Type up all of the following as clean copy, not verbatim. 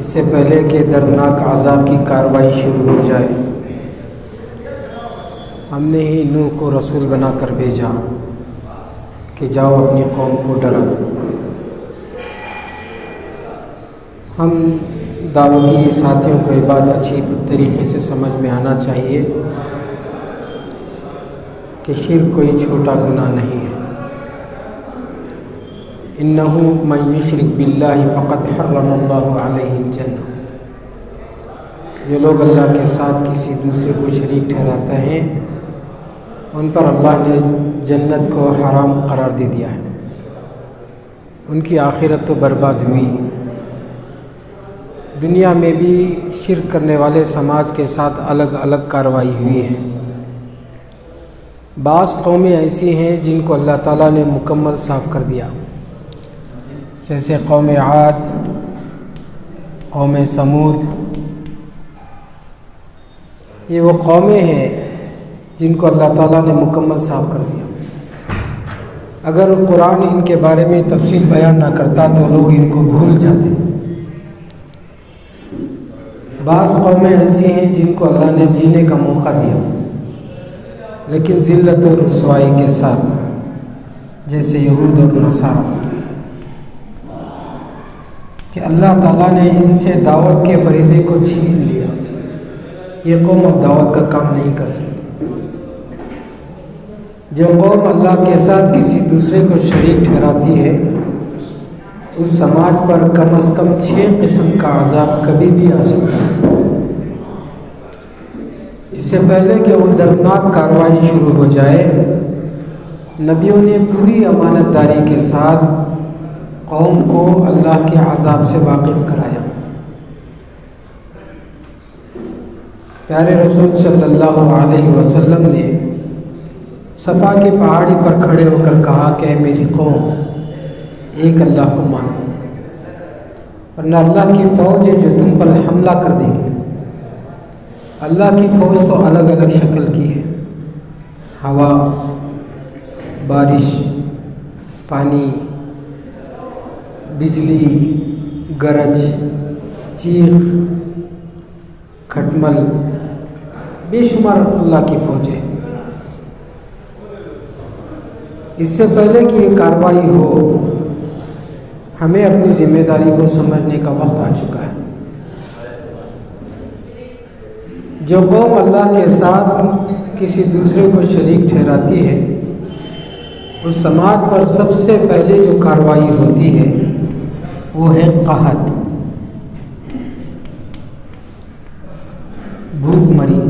इससे पहले कि दर्दनाक अज़ाब की कार्रवाई शुरू हो जाए, हमने ही नूह को रसूल बनाकर भेजा कि जाओ अपनी कौम को डरा दो। हम दावती साथियों को ये बात अच्छी तरीके से समझ में आना चाहिए कि शिर्क कोई छोटा गुनाह नहीं है। इन्नहु मन युश्रिक बिल्लाहि फ़क़द हर्रमल्लाहु अलैहिल जन्नह। जो लोग अल्लाह के साथ किसी दूसरे को शरीक ठहराते हैं उन पर अल्लाह ने जन्नत को हराम करार दे दिया है। उनकी आखिरत तो बर्बाद हुई। दुनिया में भी शिर्क करने वाले समाज के साथ अलग अलग कार्रवाई हुई है। बाज़ कौमें ऐसी हैं जिनको अल्लाह ताला ने मुकम्मल साफ़ कर दिया, जैसे कौम आद, कौम समूद। ये वो कौमें हैं जिनको अल्लाह ताला ने मुकम्मल साफ़ कर दिया। अगर कुरान इनके बारे में तफसील बयान ना करता तो लोग इनको भूल जाते। बाज़ कौमें ऐसी हैं जिनको अल्लाह ने जीने का मौका दिया, लेकिन ज़िल्लत और रुसवाई के साथ, जैसे यहूद और नसारा, कि अल्लाह ताला ने इनसे दावत के फरीज़े को छीन लिया। ये कौम अब दावत का काम नहीं कर सकती। जो कौम अल्लाह के साथ किसी दूसरे को शरीक ठहराती है उस समाज पर कम से कम 6 किस्म का अज़ाब कभी भी आ सकता है। इससे पहले कि वो दर्दनाक कार्रवाई शुरू हो जाए, नबियों ने पूरी अमानतदारी के साथ कौम को अल्लाह के अज़ाब से वाकिफ़ कराया। प्यारे रसूल सल्लल्लाहु अलैहि वसल्लम ने सफ़ा की पहाड़ी पर खड़े होकर कहा कि मेरी कौम, एक अल्लाह को मानो, वरना अल्लाह की फ़ौज है जो तुम पर हमला कर देगी। अल्लाह की फ़ौज तो अलग अलग शक्ल की है। हवा, बारिश, पानी, बिजली, गरज, चीख, खटमल, बेशुमार अल्लाह की फ़ौज है। इससे पहले कि ये कार्रवाई हो, हमें अपनी जिम्मेदारी को समझने का वक्त आ चुका है। जो कौम अल्लाह के साथ किसी दूसरे को शरीक ठहराती है उस समाज पर सबसे पहले जो कार्रवाई होती है वो है कहत, भूखमरी।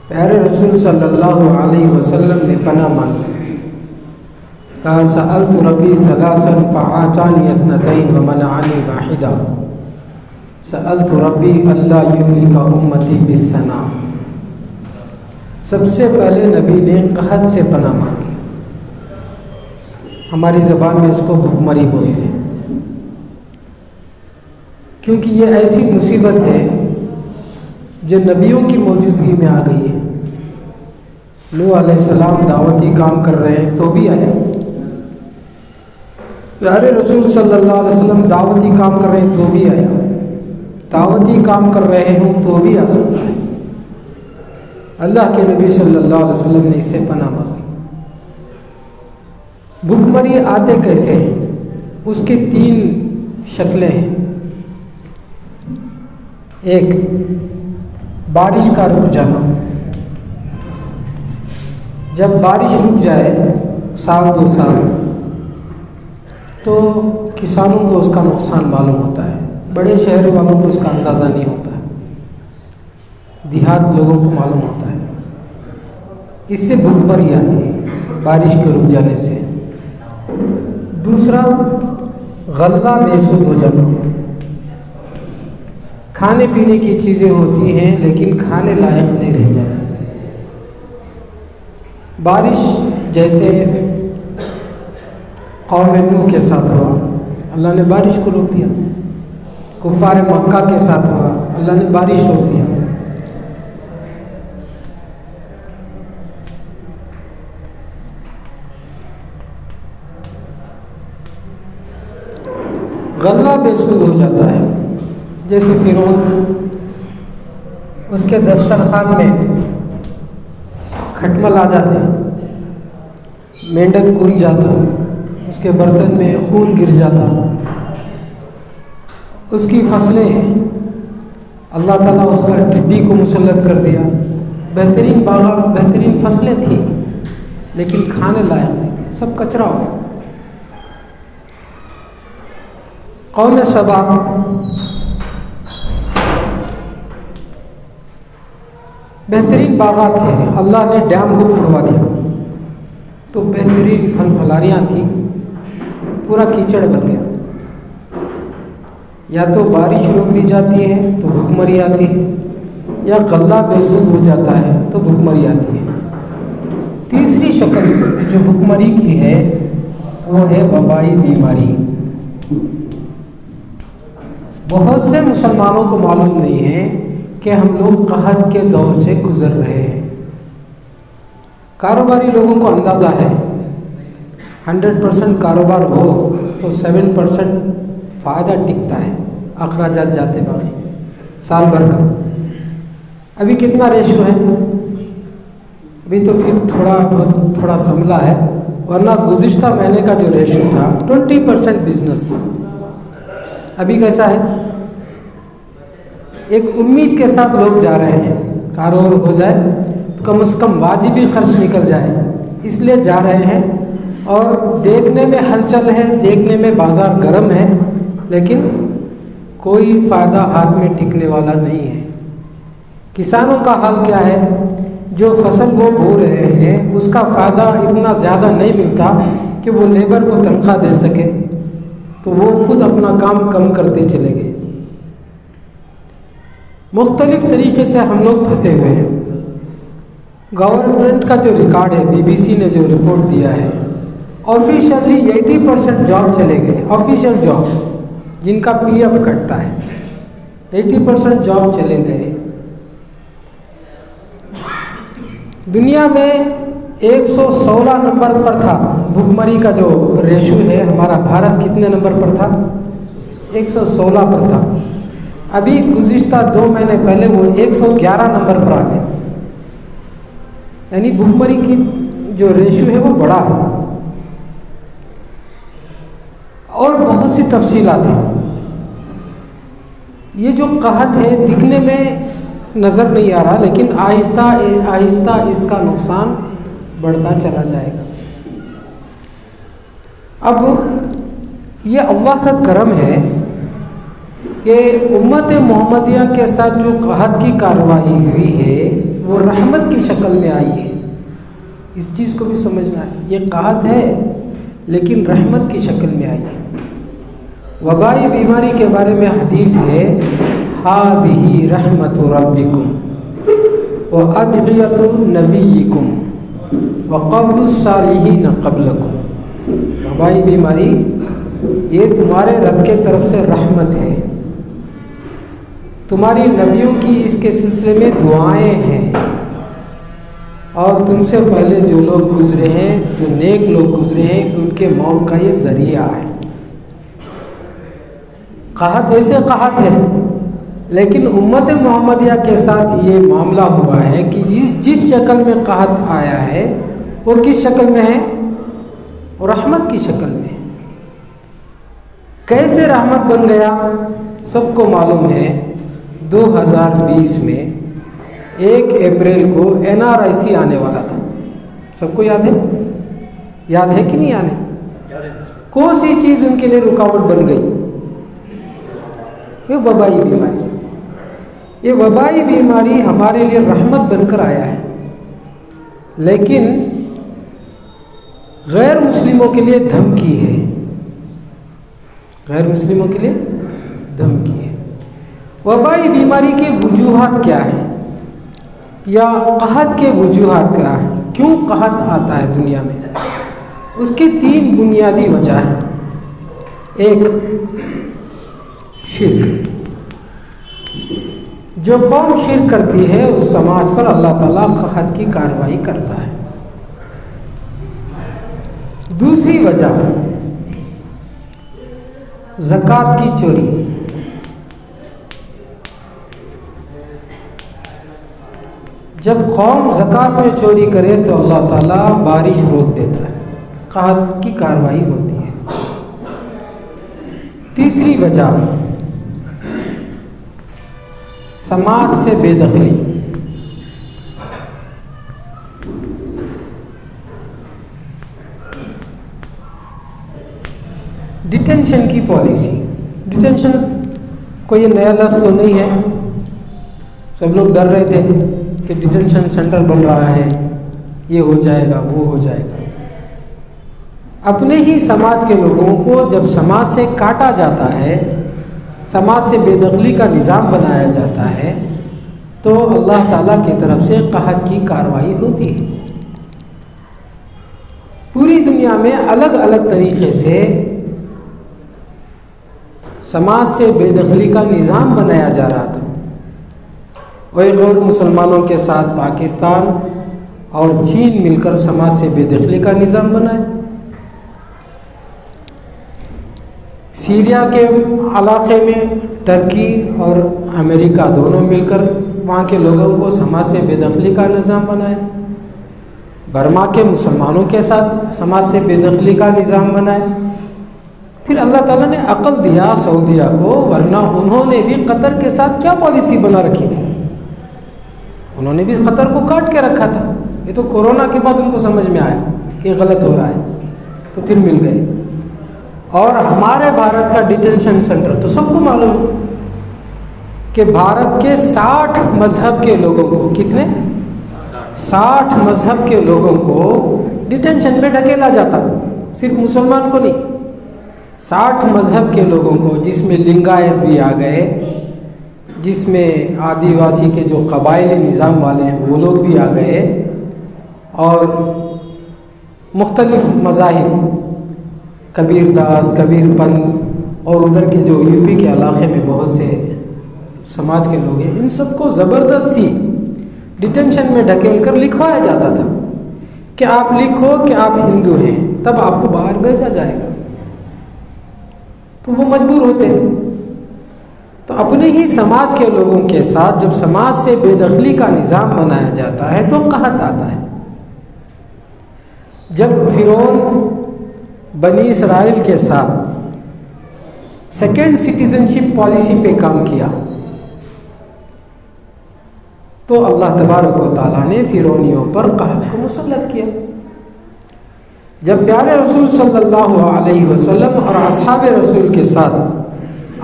प्यारे रसूल सल्लल्लाहु अलैहि वसल्लम ने पनाह मांगी। कहा सअल्तु रब्बी सलासन फ़अतानी इस्नतैन व मनअनी वाहिदा। सअल्तु रब्बी अल्ला युहलिका उम्मती बिस्सना। सबसे पहले नबी ने कहत से पनाह मांगी। हमारी ज़बान में उसको भुखमरी बोलते हैं, क्योंकि ये ऐसी मुसीबत है जो नबियों की मौजूदगी में आ गई है। नूह अलैहिस्सलाम दावती काम कर रहे हैं तो भी आया। प्यारे रसूल सल्लल्लाहु अलैहि वसल्लम दावती काम कर रहे हैं तो भी आया। दावती काम कर रहे हों तो भी आ सकता है। अल्लाह के नबी सल्लल्लाहु अलैहि वसल्लम ने इससे पनाह मांगी। भुखमरी आते कैसे हैं? उसकी 3 शक्लें हैं। एक, बारिश का रुक जाना। जब बारिश रुक जाए 1-2 साल तो किसानों को उसका नुकसान मालूम होता है। बड़े शहर वालों को उसका अंदाज़ा नहीं होता है, देहात लोगों को मालूम होता है। इससे भुखमरी आती है बारिश के रुक जाने से। दूसरा, गल्ला बेसुध हो जाना। खाने पीने की चीज़ें होती हैं लेकिन खाने लायक नहीं रह जाती। बारिश जैसे कौम नूह के साथ हुआ, अल्लाह ने बारिश को रोक दिया। कुफार मक्का के साथ हुआ, अल्लाह ने बारिश रोक दिया। गल्ला बेसुध हो जाता है। जैसे फिरौन, उसके दस्तरखान में खटमल आ जाते, मेंढक कूद जाता, उसके बर्तन में खून गिर जाता, उसकी फसलें अल्लाह ताला उस पर टिड्डी को मुसल्लत कर दिया। बेहतरीन बागा, बेहतरीन फसलें थी लेकिन खाने लायक नहीं थी, सब कचरा हो गया। कौम सबा, बेहतरीन बागात थे, अल्लाह ने डैम को तोड़वा दिया तो बेहतरीन फल फलारियाँ थी, पूरा कीचड़ बन गया। या तो बारिश रोक दी जाती है तो भुखमरी आती है, या गल्ला बेसुध हो जाता है तो भुखमरी आती है। तीसरी शक्ल जो भुखमरी की है वो है वबाई बीमारी। बहुत से मुसलमानों को मालूम नहीं है कि हम लोग कहत के दौर से गुजर रहे हैं। कारोबारी लोगों को अंदाज़ा है 100% कारोबार हो तो 7% फ़ायदा टिकता है, अखराजात जाते बाकी साल भर का। अभी कितना रेशो है? अभी तो फिर थोड़ा संभला है, वरना गुज़िश्ता महीने का जो रेशो था 20% बिजनेस था। अभी कैसा है? एक उम्मीद के साथ लोग जा रहे हैं, कारोबार हो जाए तो कम से कम वाजिबी खर्च निकल जाए, इसलिए जा रहे हैं। और देखने में हलचल है, देखने में बाज़ार गर्म है, लेकिन कोई फ़ायदा हाथ में टिकने वाला नहीं है। किसानों का हाल क्या है? जो फसल वो बो रहे हैं उसका फ़ायदा इतना ज़्यादा नहीं मिलता कि वो लेबर को तनख्वाह दे सके, तो वो खुद अपना काम कम करते चले गए। मुख्तलिफ तरीके से हम लोग फंसे हुए हैं। गवर्नमेंट का जो रिकॉर्ड है, BBC ने जो रिपोर्ट दिया है, ऑफिशियली 80% जॉब चले गए। ऑफिशियल जॉब जिनका PF कटता है, 80% जॉब चले गए। दुनिया में 116 नंबर पर था भुखमरी का जो रेशो है। हमारा भारत कितने नंबर पर था? 116 पर था। अभी गुज़िश्ता 2 महीने पहले वो 111 नंबर पर आ गए। यानी भुखमरी की जो रेशो है वो बड़ा है। और बहुत सी तफसीलात हैं। ये जो कहत है दिखने में नज़र नहीं आ रहा, लेकिन आहिस्ता आहिस्ता इसका नुकसान बढ़ता चला जाएगा। अब ये अल्लाह का करम है कि उम्मत मोहम्मदिया के साथ जो कहत की कार्रवाई हुई है वो रहमत की शक्ल में आई है। इस चीज़ को भी समझना है, ये कहत है लेकिन रहमत की शक्ल में आई है। वबाई बीमारी के बारे में हदीस है, हादिही रहमतु रब्बिकुम व अदइयतु नबिय्यिकुम व क़ब्दुस सालिहीन क़ब्लकुम। वबाई बीमारी ये तुम्हारे रब के तरफ से रहमत है, तुम्हारी नबियों की इसके सिलसिले में दुआएं हैं, और तुमसे पहले जो लोग गुजरे हैं, जो नेक लोग गुजरे हैं, उनके मौत का ये ज़रिया है। कहत वैसे कहत है, लेकिन उम्मत मोहम्मदिया के साथ ये मामला हुआ है कि जिस शक्ल में कहत आया है वो किस शक्ल में है? वो रहमत की शक्ल में है। कैसे रहमत बन गया? सबको मालूम है 2020 में 1 अप्रैल को NRIC आने वाला था। सबको याद है? याद है कि नहीं आने? कौन सी चीज़ उनके लिए रुकावट बन गई? ये वबाई बीमारी। ये वबाई बीमारी हमारे लिए रहमत बनकर आया है, लेकिन गैर मुस्लिमों के लिए धमकी है। गैर मुस्लिमों के लिए धमकी है। वबाई बीमारी के वजूहात क्या है, या कहत के वजूहात क्या है? क्यों कहत आता है दुनिया में? उसकी 3 बुनियादी वजह है। एक, शिर्क। जो कौम शिर्क करती है उस समाज पर अल्लाह ताला कहत की कार्रवाई करता है। दूसरी वजह, ज़कात की चोरी। जब कौम ज़कात में चोरी करे तो अल्लाह ताला बारिश रोक देता है, कहत की कार्रवाई होती है। तीसरी वजह, समाज से बेदखली। डिटेंशन की पॉलिसी। डिटेंशन कोई ये नया लफ्ज़ तो नहीं है। सब लोग डर रहे थे कि डिटेंशन सेंटर बन रहा है, ये हो जाएगा, वो हो जाएगा। अपने ही समाज के लोगों को जब समाज से काटा जाता है, समाज से बेदखली का निज़ाम बनाया जाता है, तो अल्लाह ताला की तरफ से कहत की कार्रवाई होती है। पूरी दुनिया में अलग अलग तरीक़े से समाज से बेदखली का निज़ाम बनाया जा रहा था। वही गैर मुसलमानों के साथ पाकिस्तान और चीन मिलकर समाज से बेदखली का निज़ाम बनाए। सीरिया के इलाके में टर्की और अमेरिका दोनों मिलकर वहाँ के लोगों को समाज से बेदखली का निज़ाम बनाए। बर्मा के मुसलमानों के साथ समाज से बेदखली का निज़ाम बनाए। फिर अल्लाह ताला ने अक्ल दिया सऊदिया को, वरना उन्होंने भी कतर के साथ क्या पॉलिसी बना रखी थी? उन्होंने भी कतर को काट के रखा था। ये तो कोरोना के बाद उनको समझ में आया कि गलत हो रहा है, तो फिर मिल गए। और हमारे भारत का डिटेंशन सेंटर तो सबको मालूम है कि भारत के 60 मजहब के लोगों को, कितने? 60 मजहब के लोगों को डिटेंशन में ढकेला जाता। सिर्फ मुसलमान को नहीं, 60 मजहब के लोगों को, जिसमें लिंगायत भी आ गए, जिसमें आदिवासी के जो कबायली निज़ाम वाले हैं वो लोग भी आ गए, और मुख्तलिफ मज़ाहिब, कबीरदास, कबीरपंथ, और उधर के जो यूपी के इलाके में बहुत से समाज के लोग हैं, इन सबको ज़बरदस्ती डिटेंशन में ढकेल कर लिखवाया जाता था कि आप लिखो कि आप हिंदू हैं, तब आपको बाहर भेजा जाएगा। तो वो मजबूर होते हैं। तो अपने ही समाज के लोगों के साथ जब समाज से बेदखली का निज़ाम बनाया जाता है तो कहत आता है। जब फिरौन बनी इसराइल के साथ सेकेंड सिटीजनशिप पॉलिसी पे काम किया, तो अल्लाह तबारक व तआला ने फिरौनियों पर कहत को मुसल्लत किया। जब प्यारे रसूल सल्लल्लाहु अलैहि वसल्लम और असहाबे रसूल के साथ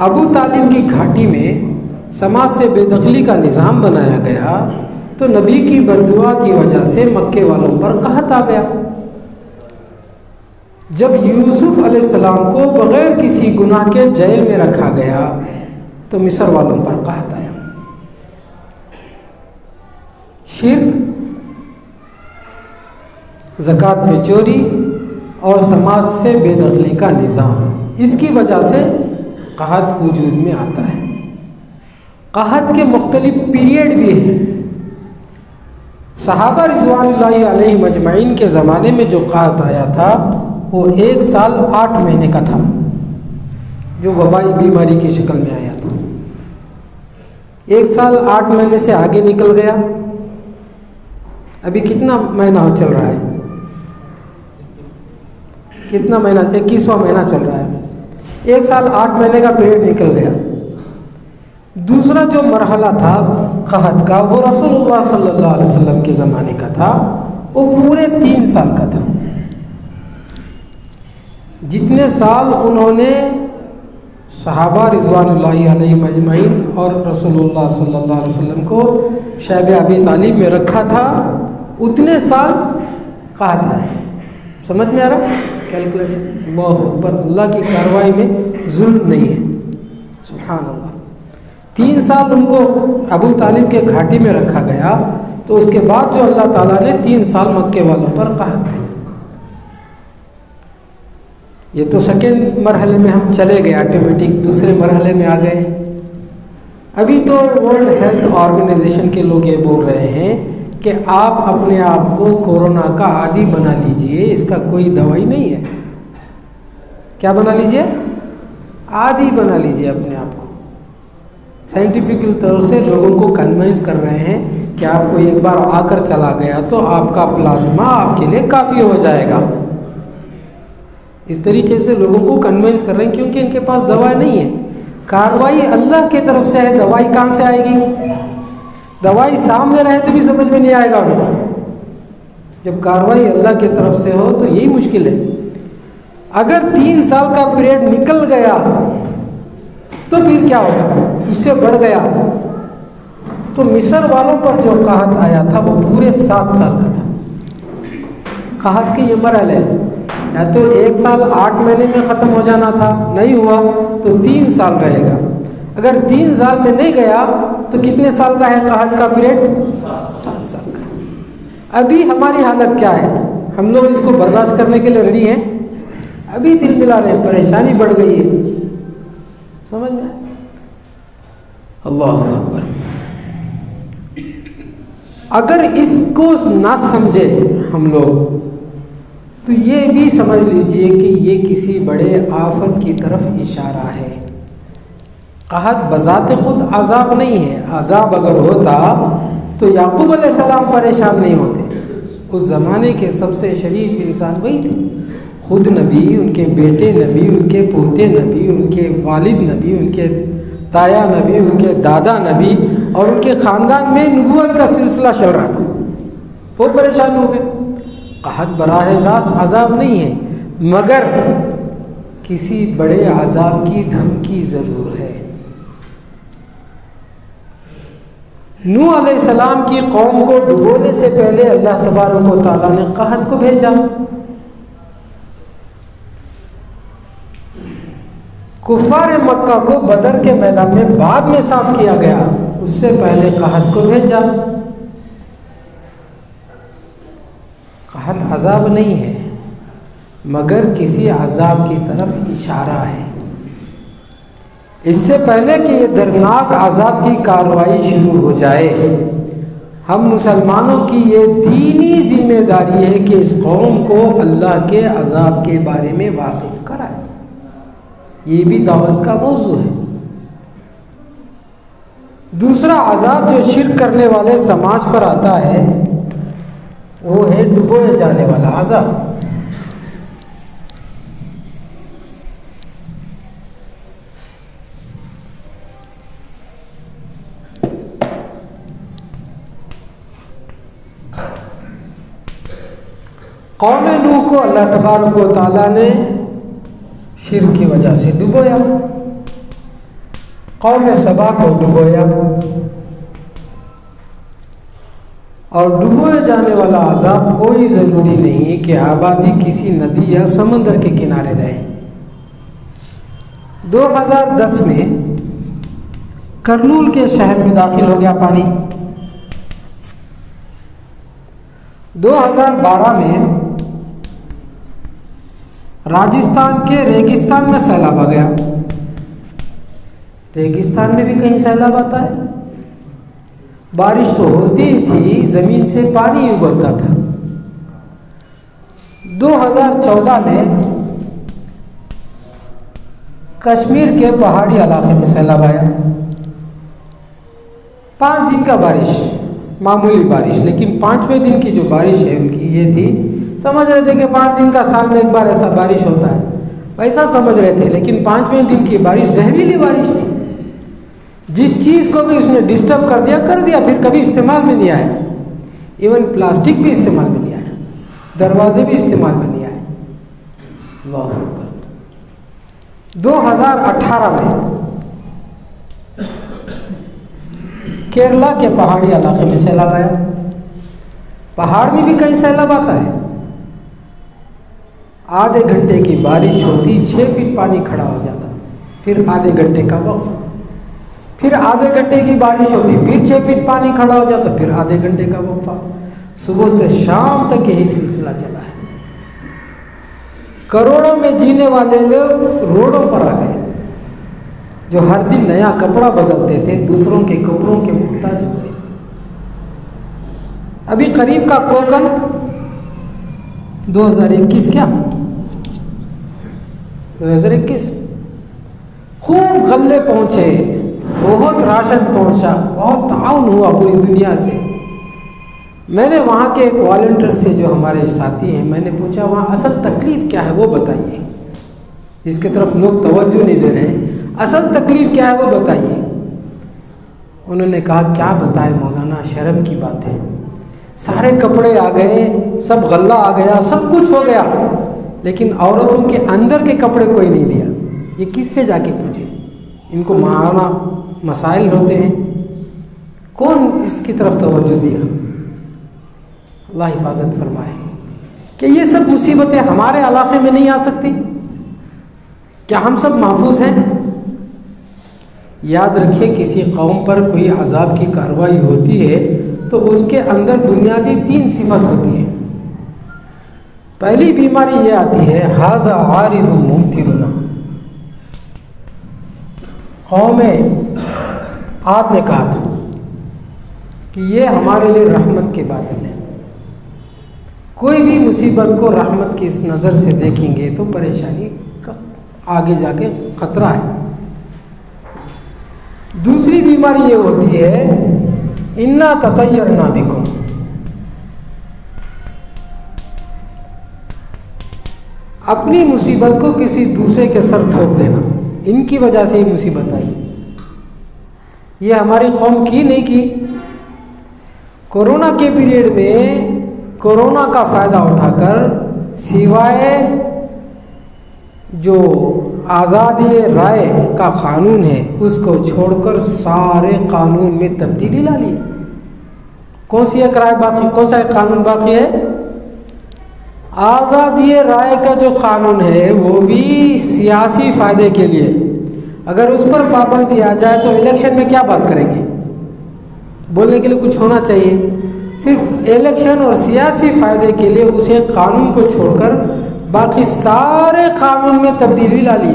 अबू तालिब की घाटी में समाज से बेदखली का निज़ाम बनाया गया, तो नबी की बद्दुआ की वजह से मक्के वालों पर कहत आ गया। जब यूसुफ अलैहिस्सलाम को बग़ैर किसी गुनाह के जेल में रखा गया, तो मिस्र वालों पर कहत आया। शिर्क, ज़कात में चोरी और समाज से बेदखली का निज़ाम, इसकी वजह से कहत वजूद में आता है। कहत के मुख्तलिफ पीरियड भी हैं। सहाबा रिज़वानुल्लाहि अलैहिम अजमईन के ज़माने में जो कहत आया था वो 1 साल 8 महीने का था, जो वबाई बीमारी की शक्ल में आया था। 1 साल 8 महीने से आगे निकल गया। अभी कितना महीना चल रहा है? कितना महीना? 21वां महीना चल रहा है। 1 साल 8 महीने का पीरियड निकल गया। दूसरा जो मरहला था कहत का वो रसूलुल्लाह सल्लल्लाहु अलैहि वसल्लम के ज़माने का था, वो पूरे 3 साल का था। जितने साल उन्होंने सहाबा रिज़वानुल्लाहि अलैहिम अजमईन और रसूलुल्लाह सल्लल्लाहु अलैहि वसल्लम को शैब अबी तालिब में रखा था, उतने साल कहत आए। समझ में आ रहा? कैलकुलेशन। अल्लाहु अकबर। अल्लाह की कार्रवाई में जुल्म नहीं है। सुभान अल्लाह। 3 साल उनको अबू तालिब के घाटी में रखा गया, तो उसके बाद जो अल्लाह ताला ने 3 साल मक्के वालों पर कहत भेजा। ये तो सेकेंड मरहले में हम चले गए, ऑटोमेटिक दूसरे मरहले में आ गए। अभी तो वर्ल्ड हेल्थ ऑर्गेनाइजेशन के लोग ये बोल रहे हैं कि आप अपने आप को कोरोना का आदी बना लीजिए, इसका कोई दवाई नहीं है। क्या बना लीजिए? आदी बना लीजिए अपने आप को। साइंटिफिकल तौर से लोगों को कन्विंस कर रहे हैं कि आपको एक बार आकर चला गया तो आपका प्लाज्मा आपके लिए काफ़ी हो जाएगा। इस तरीके से लोगों को कन्विंस कर रहे हैं, क्योंकि इनके पास दवा नहीं है। कार्रवाई अल्लाह की तरफ से है, दवाई कहाँ से आएगी? दवाई सामने रहे तो भी समझ में नहीं आएगा उनको। जब कार्रवाई अल्लाह की तरफ से हो तो यही मुश्किल है। अगर 3 साल का पीरियड निकल गया तो फिर क्या होगा? उससे बढ़ गया तो मिस्र वालों पर जो कहत आया था वो पूरे 7 साल का था। कहत की ये मरहले है, या तो 1 साल 8 महीने में ख़त्म हो जाना था, नहीं हुआ तो 3 साल रहेगा। अगर 3 साल में नहीं गया तो कितने साल का है कहत का पीरियड? 7 साल का। अभी हमारी हालत क्या है? हम लोग इसको बर्दाश्त करने के लिए रेडी हैं? अभी दिल मिला रहे हैं, परेशानी बढ़ गई है। समझ में? अल्लाह अकबर। अगर इसको ना समझे हम लोग तो ये भी समझ लीजिए कि ये किसी बड़े आफत की तरफ इशारा है। कहत बज़ाते खुद अजाब नहीं है। अजाब अगर होता तो याकूब अलैहिस्सलाम परेशान नहीं होते। उस ज़माने के सबसे शरीफ इंसान वही थे। खुद नबी, उनके बेटे नबी, उनके पोते नबी, उनके वालिद नबी, उनके ताया नबी, उनके दादा नबी, और उनके ख़ानदान में नबूवत का सिलसिला चल रहा था। वो परेशान हो गए। कहत बराह रास्त अजाब नहीं है, मगर किसी बड़े अजाब की धमकी ज़रूर है। नूह अलैहिस्सलाम की कौम को डुबोने से पहले अल्लाह तबारक व तआला ने कहत को भेजा। कुफार मक्का को बदर के मैदान में बाद में साफ किया गया, उससे पहले कहत को भेजा। कहत अजाब नहीं है, मगर किसी अजाब की तरफ इशारा है। इससे पहले कि ये दर्दनाक अजाब की कार्रवाई शुरू हो जाए, हम मुसलमानों की ये दीनी जिम्मेदारी है कि इस कौम को अल्लाह के अजाब के बारे में वाकिफ कराए। ये भी दावत का मौजू है। दूसरा अजाब जो शिर्क करने वाले समाज पर आता है वो है डुबोए जाने वाला अजाब। कौम नूह को अल्लाह तबारक व तआला ने शिर्क की वजह से डुबोया, कौम सबा को डुबोया, और डुबोए जाने वाला अजाब कोई ज़रूरी नहीं कि आबादी किसी नदी या समंदर के किनारे रहे। 2010 में करनूल के शहर में दाखिल हो गया पानी। 2012 में राजस्थान के रेगिस्तान में सैलाब आ गया। रेगिस्तान में भी कहीं सैलाब आता है? बारिश तो होती ही थी, जमीन से पानी उबलता था। 2014 में कश्मीर के पहाड़ी इलाके में सैलाब आया। 5 दिन का बारिश, मामूली बारिश, लेकिन 5वें दिन की जो बारिश है उनकी ये थी, समझ रहे थे कि 5 दिन का साल में एक बार ऐसा बारिश होता है, वैसा समझ रहे थे। लेकिन 5वें दिन की बारिश जहरीली बारिश थी। जिस चीज़ को भी उसने डिस्टर्ब कर दिया, फिर कभी इस्तेमाल में नहीं आया। इवन प्लास्टिक भी इस्तेमाल में नहीं आया, दरवाजे भी इस्तेमाल में नहीं आए। अल्लाह अकबर। 2018 में केरला के पहाड़ी इलाके में सैलाब आया। पहाड़ में भी कहीं सैलाब आता है। आधे घंटे की बारिश होती, 6 फीट पानी खड़ा हो जाता, फिर आधे घंटे का वक्फा, फिर आधे घंटे की बारिश होती, फिर 6 फीट पानी खड़ा हो जाता, फिर आधे घंटे का वक्फा। सुबह से शाम तक यही सिलसिला चला है। करोड़ों में जीने वाले लोग रोडों पर आ गए, जो हर दिन नया कपड़ा बदलते थे, दूसरों के कपड़ों के मुहताज हो गए। अभी करीब का कोकन 2021 क्या 2021 खूब गल्ले पहुंचे, बहुत राशन पहुंचा, बहुत ताउन हुआ पूरी दुनिया से। मैंने वहाँ के एक वॉलंटियर से, जो हमारे साथी हैं, मैंने पूछा वहाँ असल तकलीफ क्या है वो बताइए। इसके तरफ लोग तवज्जो नहीं दे रहे हैं, असल तकलीफ क्या है वो बताइए। उन्होंने कहा क्या बताएं मौलाना, शर्म की बात है, सारे कपड़े आ गए, सब गल्ला आ गया, सब कुछ हो गया, लेकिन औरतों के अंदर के कपड़े कोई नहीं दिया। ये किससे जाके पूछे? इनको महाना मसाइल होते हैं, कौन इसकी तरफ तवज्जो दिया? अल्लाह हिफाजत फरमाए कि ये सब मुसीबतें हमारे इलाके में नहीं आ सकती। क्या हम सब महफूज हैं? याद रखिए, किसी कौम पर कोई अजाब की कार्रवाई होती है तो उसके अंदर बुनियादी 3 सिफत होती है। पहली बीमारी ये आती है, हाजा आरिज़ुम मुमतिरुना। कौम आद ने कहा था कि ये हमारे लिए रहमत के बादल है। कोई भी मुसीबत को रहमत की इस नज़र से देखेंगे तो परेशानी का आगे जाके खतरा है। दूसरी बीमारी ये होती है, इन्ना ततय्यरना बिकुम, अपनी मुसीबत को किसी दूसरे के सर थोप देना, इनकी वजह से ही मुसीबत आई। ये हमारी कौम की नहीं की। कोरोना के पीरियड में कोरोना का फ़ायदा उठाकर सिवाय जो आज़ादी राय का कानून है उसको छोड़कर सारे कानून में तब्दीली ला ली। कौन सी एक राय बाकी, कौन सा एक कानून बाकी है? आज़ादी राय का जो कानून है वो भी सियासी फ़ायदे के लिए। अगर उस पर पाबंदी आ जाए तो इलेक्शन में क्या बात करेंगे? बोलने के लिए कुछ होना चाहिए। सिर्फ इलेक्शन और सियासी फ़ायदे के लिए उसे कानून को छोड़कर बाकी सारे कानून में तब्दीली ला ली।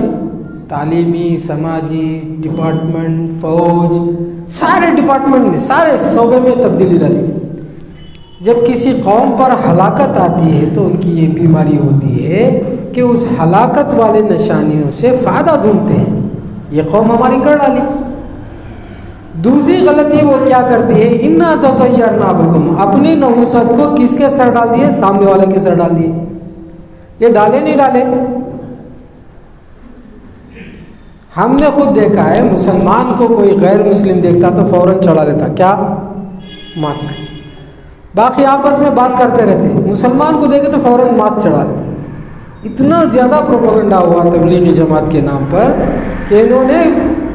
तालीमी, समाजी डिपार्टमेंट, फौज, सारे डिपार्टमेंट में, सारे शोबे में तब्दीली ला ली। जब किसी कौम पर हलाकत आती है तो उनकी ये बीमारी होती है कि उस हलाकत वाले निशानियों से फ़ायदा ढूंढते हैं। ये कौम हमारी कर डाली। दूसरी गलती वो क्या करती है, इन्ना ततय्यरना बिकुम, अपनी नहुसत को किसके सर डाल दिए? सामने वाले के सर डाल दिए। ये डाले नहीं डाले, हमने खुद देखा है। मुसलमान को कोई गैर मुस्लिम देखता तो फौरन चढ़ा लेता, क्या? मास्क। बाकी आपस में बात करते रहते, मुसलमान को देखे तो फौरन मास्क चढ़ा लेता। इतना ज़्यादा प्रोपेगेंडा हुआ तबलीगी जमात के नाम पर कि इन्होंने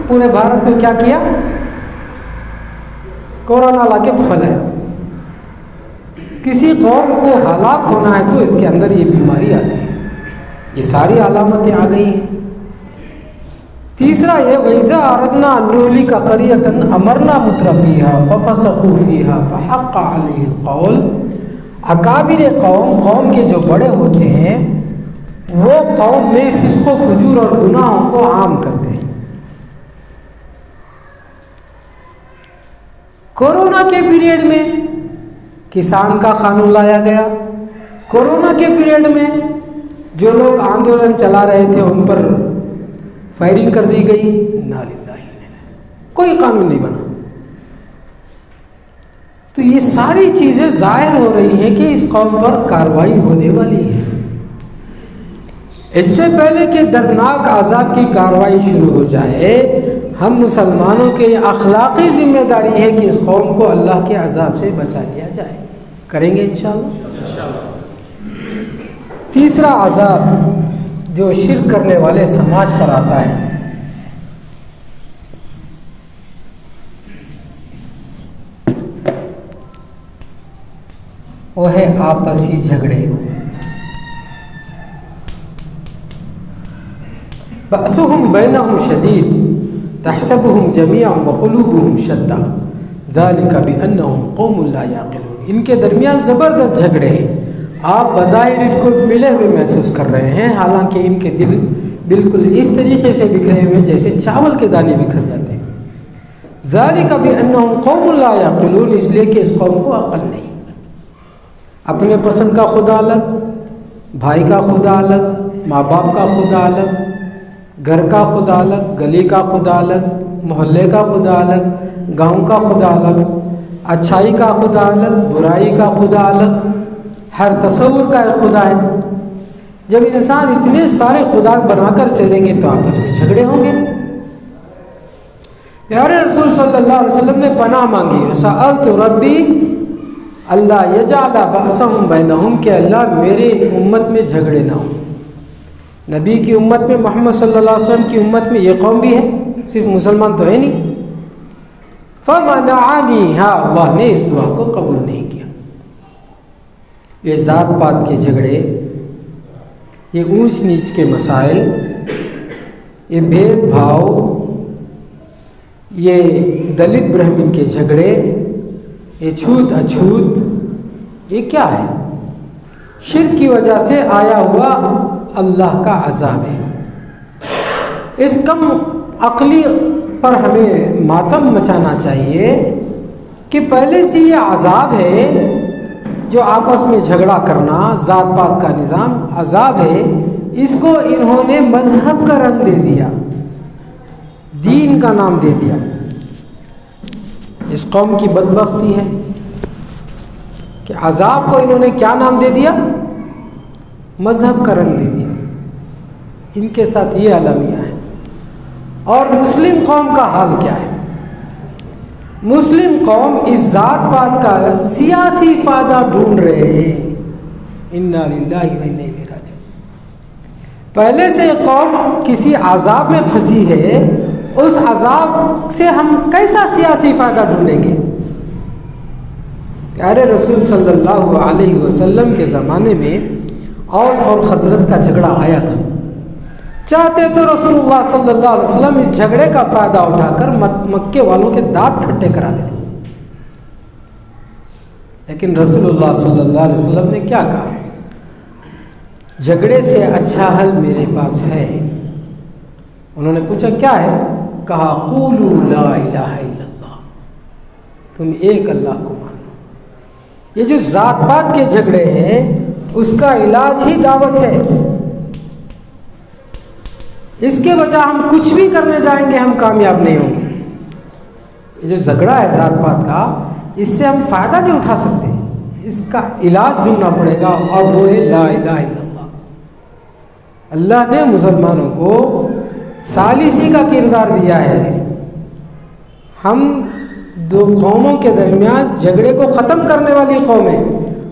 पूरे भारत में क्या किया? कोरोना लाके फैलाया। किसी कौम को हलाक होना है तो इसके अंदर ये बीमारी आती है। ये सारी अलामतें आ गई हैं। तीसरा ये, वैदा अरदना अन्नुहली का करियतन अमरना मुत्रफीहा फफसकू फीहा फहक्का अलैहिल कौल। अकाबिर कौम के जो बड़े होते हैं वो कौम में फिस्को फजूर और गुनाहों को आम करते हैं। कोरोना के पीरियड में किसान का कानून लाया गया। कोरोना के पीरियड में जो लोग आंदोलन चला रहे थे उन पर फायरिंग कर दी गई। ना लिल्लाहि, कोई कानून नहीं बना। तो ये सारी चीजें जाहिर हो रही हैं कि इस कौम पर कार्रवाई होने वाली है। इससे पहले कि दर्दनाक अज़ाब की कार्रवाई शुरू हो जाए, हम मुसलमानों की अखलाकी जिम्मेदारी है कि इस कौम को अल्लाह के अज़ाब से बचा लिया जाए। करेंगे इंशाअल्लाह। तीसरा अज़ाब जो शिर्क करने वाले समाज पर आता है वो है आपसी झगड़े। बअसुहुम बैनहुम शदीद तहसबुहुम जमीअन व क़ुलूबुहुम शत्ता ज़ालिका बिअन्नहुम क़ौमुन ला याक़िलून। इनके दरमियान ज़बरदस्त झगड़े हैं। आप बज़ाहिर इनको मिले हुए महसूस कर रहे हैं, हालांकि इनके दिल बिल्कुल इस तरीके से बिखरे हुए जैसे चावल के दाने बिखर जाते हैं। ज़ालिका बिअन्नहुम क़ौमुन ला याक़िलून, इसलिए कि इस कौम को अक्ल नहीं। अपने पसंद का खुदा अलग, भाई का खुदा अलग, माँ बाप का खुदा अलग, घर का खुदा अलग, गली का खुदा अलग, मोहल्ले का खुदा अलग, गांव का खुदा अलग, अच्छाई का खुदा अलग, बुराई का खुदा अलग, हर तस्वुर का एक खुदा है। जब इंसान इतने सारे खुदा बनाकर चलेंगे तो आपस में झगड़े होंगे। प्यारे रसूल सल्लल्लाहु अलैहि वसल्लम ने पनाह मांगी, सअलतु रब्बी अल्लाह यजअला बअसहुम बैनहुम, कि अल्लाह मेरे उम्मत में झगड़े ना हो। नबी की उम्मत में, मोहम्मद सल्लल्लाहु अलैहि वसल्लम की उम्मत में ये कौम भी है, सिर्फ मुसलमान तो है नहीं। फमनअनी, हाँ, अल्लाह ने इस दुआ को कबूल नहीं किया। ये ज़ात पात के झगड़े, ये ऊंच नीच के मसाइल, ये भेदभाव, ये दलित ब्राह्मण के झगड़े, ये छूत अछूत, ये क्या है? शिर्क की वजह से आया हुआ अल्लाह का अज़ाब है। इस कम अक्ली पर हमें मातम मचाना चाहिए कि पहले से ये अज़ाब है, जो आपस में झगड़ा करना, ज़ात पात का निज़ाम अज़ाब है। इसको इन्होंने मजहब का रंग दे दिया, दीन का नाम दे दिया। इस कौम की बदबख्ती है कि अज़ाब को इन्होंने क्या नाम दे दिया? मजहब का रंग दे दिया। इनके साथ ये अलमिया है। और मुस्लिम कौम का हाल क्या है? मुस्लिम कौम इस ज़ात पात का सियासी फ़ायदा ढूंढ रहे हैं। इन्ना लिल्लाहि व इन्ना इलैहि राजिऊन। पहले से कौम किसी अज़ाब में फंसी है, उस अज़ाब से हम कैसा सियासी फ़ायदा ढूंढेंगे? प्यारे रसूल सल्लल्लाहु अलैहि वसल्लम के ज़माने में औस और खज़रज का झगड़ा आया था। चाहते तो रसूलुल्लाह सल्लल्लाहु अलैहि वसल्लम इस झगड़े का फ़ायदा उठाकर मक्के वालों के दांत खट्टे करा देते, लेकिन रसूलुल्लाह सल्लल्लाहु अलैहि वसल्लम ने क्या कहा? झगड़े से अच्छा हल मेरे पास है। उन्होंने पूछा क्या है? कहा क़ूलू ला इलाहा इल्लल्लाह, तुम एक अल्लाह को मानो। ये जो ज़ात पात के झगड़े हैं उसका इलाज ही दावत है। इसके बजाय हम कुछ भी करने जाएंगे हम कामयाब नहीं होंगे। ये जो झगड़ा है ज़ात पात का, इससे हम फ़ायदा नहीं उठा सकते, इसका इलाज ढूंढना पड़ेगा, और वो है ला इलाहा इल्लल्लाह। अल्लाह ने मुसलमानों को सालिसी का किरदार दिया है। हम दो कौमों के दरमियान झगड़े को ख़त्म करने वाली कौम है,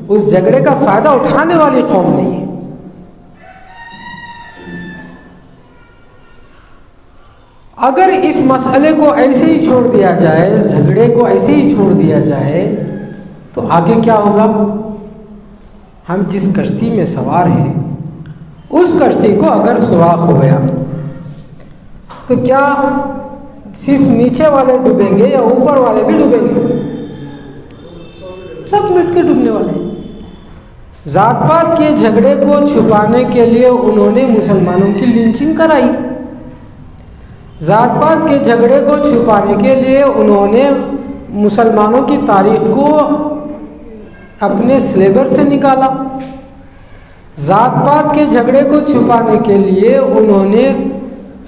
उस झगड़े का फ़ायदा उठाने वाली कौम नहीं है। अगर इस मसले को ऐसे ही छोड़ दिया जाए, झगड़े को ऐसे ही छोड़ दिया जाए, तो आगे क्या होगा? हम जिस कश्ती में सवार हैं उस कश्ती को अगर सुराख हो गया तो क्या सिर्फ नीचे वाले डूबेंगे या ऊपर वाले भी डूबेंगे? सब मिट के डूबने वाले हैं। ज़ात पात के झगड़े को छुपाने के लिए उन्होंने मुसलमानों की लिंचिंग कराई। ज़ात पात के झगड़े को छुपाने के लिए उन्होंने मुसलमानों की तारीख को अपने सिलेबस से निकाला। जात पात के झगड़े को छुपाने के लिए उन्होंने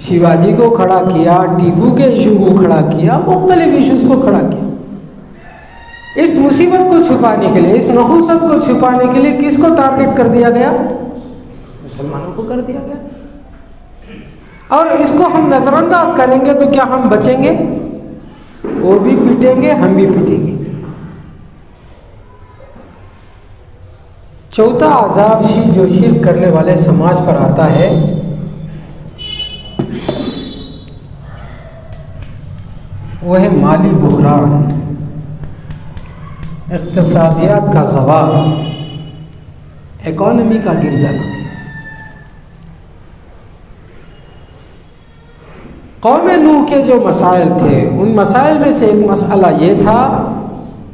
शिवाजी को खड़ा किया, टीपू के इशू को खड़ा किया, मुख्तलिफ इशूज़ को खड़ा किया। इस मुसीबत को छुपाने के लिए, इस नहुसत को छुपाने के लिए किसको टारगेट कर दिया गया? मुसलमानों को कर दिया गया। और इसको हम नज़रअंदाज करेंगे तो क्या हम बचेंगे? वो भी पीटेंगे, हम भी पीटेंगे। चौथा अज़ाब जो शिर्क करने वाले समाज पर आता है, वो है माली बुहरान, इक़्तिसादियात का ज़वाल, इकॉनमी का गिर जाना। कौम नूह के जो मसाइल थे, उन मसाइल में से एक मसला ये था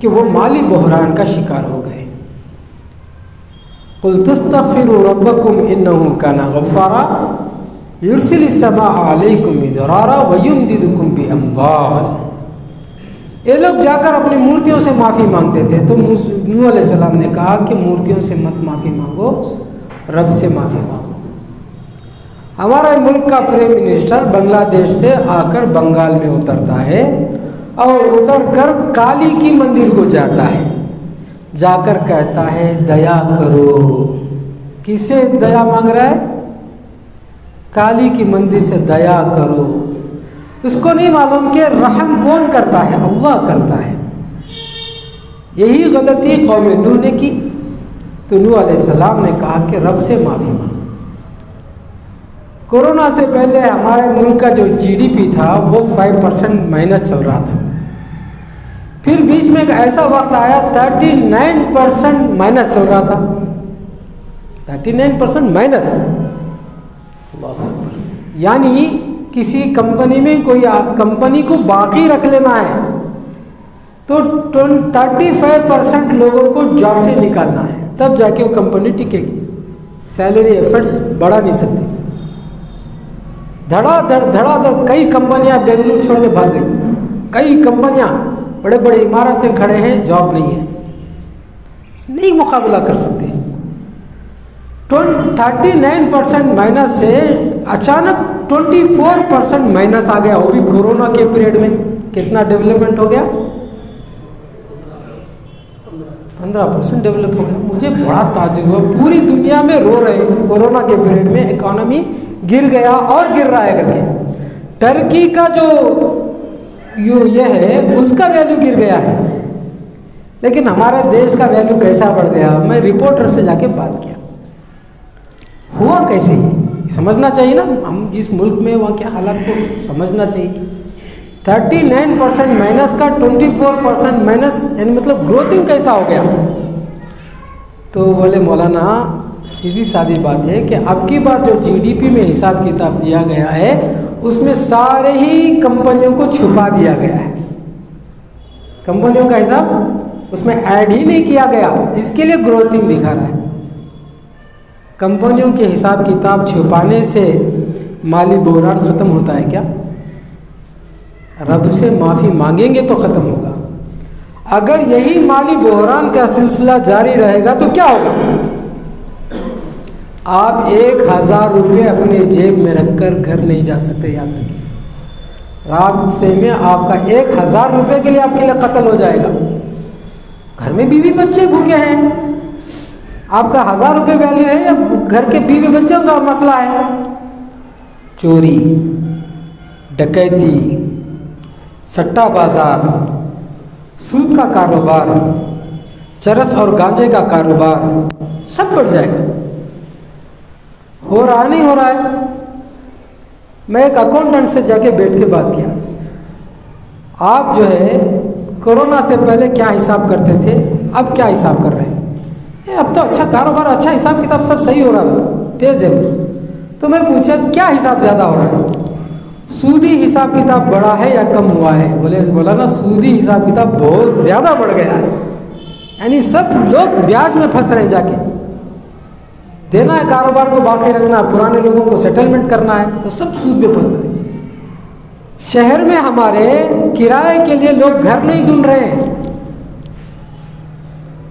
कि वो माली बहरान का शिकार हो गए। कुल तस्तग़फिरू रब्बकुम इन्नहु काना गफ़्फ़ारा युरसिलिस समाअ अलैकुम मिदरारा व युमदिदुकुम बिअम्वाल। ये लोग जाकर अपनी मूर्तियों से माफ़ी मांगते थे, तो नूह अलैहिस्सलाम ने कहा कि मूर्तियों से मत माफ़ी मांगो, रब से माफ़ी मांगो। हमारा मुल्क का प्राइम मिनिस्टर बांग्लादेश से आकर बंगाल में उतरता है और उतर कर काली की मंदिर को जाता है, जाकर कहता है दया करो। किससे दया मांग रहा है? काली की मंदिर से दया करो। उसको नहीं मालूम कि रहम कौन करता है? अल्लाह करता है। यही गलती कौम नूह ने की, तो नूह अलैहिस्सलाम ने कहा कि रब से माफ़ी मांग। कोरोना से पहले हमारे मुल्क का जो जीडीपी था वो 5% माइनस चल रहा था। फिर बीच में एक ऐसा वक्त आया 39% माइनस चल रहा था। 39% माइनस, यानी किसी कंपनी में कोई कंपनी को बाकी रख लेना है तो 35% लोगों को जॉब से निकालना है, तब जाके वो कंपनी टिकेगी। सैलरी एफर्ट्स बढ़ा नहीं सकती। धड़ाधड़ कई कंपनियां बेंगलुरु छोड़ के भाग गई। कई कंपनियां, बड़े बड़े इमारतें खड़े हैं, जॉब नहीं है, नहीं मुकाबला कर सकते। 39% माइनस से अचानक 24% माइनस आ गया, वो भी कोरोना के पीरियड में। कितना डेवलपमेंट हो गया? 15% डेवलप हो गया। मुझे बड़ा ताज्जुब हुआ, पूरी दुनिया में रो रहे हैं कोरोना के पीरियड में इकोनॉमी गिर गया और गिर रहा है करके। टर्की का जो ये है उसका वैल्यू गिर गया है, लेकिन हमारे देश का वैल्यू कैसा बढ़ गया? मैं रिपोर्टर से जाके बात किया, हुआ कैसे? समझना चाहिए ना, हम जिस मुल्क में वहाँ के हालात को समझना चाहिए। 39% माइनस का 24% माइनस, यानी मतलब ग्रोथिंग कैसा हो गया? तो बोले मौलाना सीधी सादी बात है कि अब की बार जो जीडीपी में हिसाब किताब दिया गया है उसमें सारे ही कंपनियों को छुपा दिया गया है। कंपनियों का हिसाब उसमें ऐड ही नहीं किया गया, इसके लिए ग्रोथिंग दिखा रहा है। कंपनियों के हिसाब किताब छुपाने से माली बहरान ख़त्म होता है क्या? रब से माफ़ी मांगेंगे तो ख़त्म होगा। अगर यही माली बहरान का सिलसिला जारी रहेगा तो क्या होगा? आप 1000 रुपये अपने जेब में रखकर घर नहीं जा सकते, याद रखिए। रास्ते में आपका 1000 रुपये के लिए आपके लिए कत्ल हो जाएगा। घर में बीवी बच्चे भूखे हैं, आपका 1000 रुपये वैल्यू है या घर के बीवी बच्चों का मसला है? चोरी, डकैती, सट्टा बाजार, सूद का कारोबार, चरस और गांजे का कारोबार सब बढ़ जाएगा। हो रहा नहीं हो रहा है? मैं एक अकाउंटेंट से जाके बैठ के बात किया, आप जो है कोरोना से पहले क्या हिसाब करते थे, अब क्या हिसाब कर रहे हैं? अब तो अच्छा कारोबार, अच्छा हिसाब किताब सब सही हो रहा है, तेज है। तो मैं पूछा क्या हिसाब ज़्यादा हो रहा है? सूदी हिसाब किताब बढ़ा है या कम हुआ है? बोला ना सूदी हिसाब किताब बहुत ज़्यादा बढ़ गया है, यानी सब लोग ब्याज में फंस रहे हैं। जाके देना है, कारोबार को बाकी रखना है, पुराने लोगों को सेटलमेंट करना है, तो सब सूद में फंस रहे हैं। शहर में हमारे किराए के लिए लोग घर नहीं ढूंढ रहे हैं।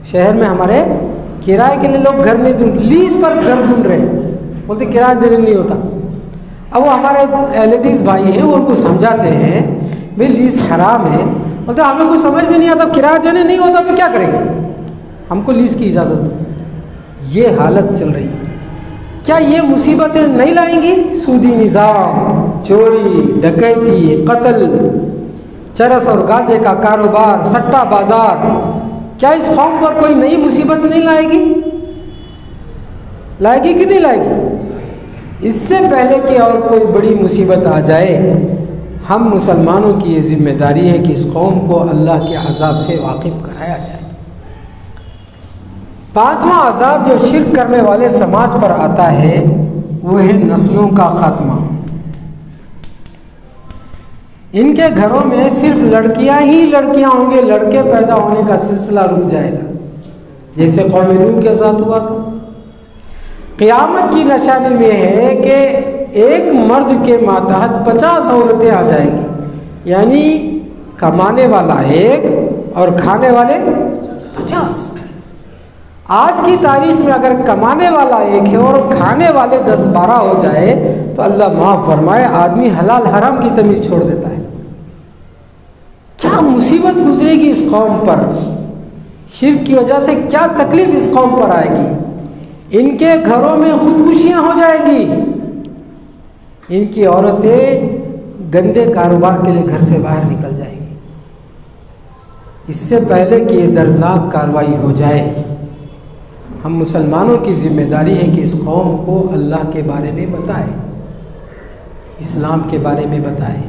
शहर में हमारे किराए के लिए लोग घर नहीं ढूंढ, लीज पर घर ढूंढ रहे हैं, बोलते किराया देने नहीं होता। अब वो हमारे अहलेदीस भाई हैं, वो उनको समझाते हैं भाई लीज हराम है, बोलते हमें कुछ समझ में नहीं आता, किराया देने नहीं होता तो क्या करेंगे, हमको लीज की इजाज़त दो। ये हालत चल रही है। क्या ये मुसीबतें नहीं लाएंगी? सूदी निज़ाम, चोरी, डकैती, कत्ल, चरस और गांजे का कारोबार, सट्टा बाजार, क्या इस कौम पर कोई नई मुसीबत नहीं लाएगी? लाएगी कि नहीं लाएगी? इससे पहले कि और कोई बड़ी मुसीबत आ जाए, हम मुसलमानों की ये जिम्मेदारी है कि इस कौम को अल्लाह के अजाब से वाकिफ़ कराया जाए। पांचवा अजाब जो शिर्क करने वाले समाज पर आता है वो है नस्लों का खात्मा। इनके घरों में सिर्फ लड़कियां ही लड़कियां होंगे, लड़के पैदा होने का सिलसिला रुक जाएगा, जैसे कौम नूह के साथ हुआ था। क़यामत की निशानी में है कि एक मर्द के मातहत 50 औरतें आ जाएंगी, यानी कमाने वाला एक और खाने वाले 50। आज की तारीख में अगर कमाने वाला एक है और खाने वाले 10-12 हो जाए तो अल्लाह माफ़ फरमाए, आदमी हलाल हराम की तमीज़ छोड़ देता है। क्या मुसीबत गुजरेगी इस कौम पर, शिर्क की वजह से क्या तकलीफ इस कौम पर आएगी। इनके घरों में खुदकुशियां हो जाएगी, इनकी औरतें गंदे कारोबार के लिए घर से बाहर निकल जाएंगी। इससे पहले कि ये दर्दनाक कार्रवाई हो जाए, हम मुसलमानों की जिम्मेदारी है कि इस कौम को अल्लाह के बारे में बताएं, इस्लाम के बारे में बताएं।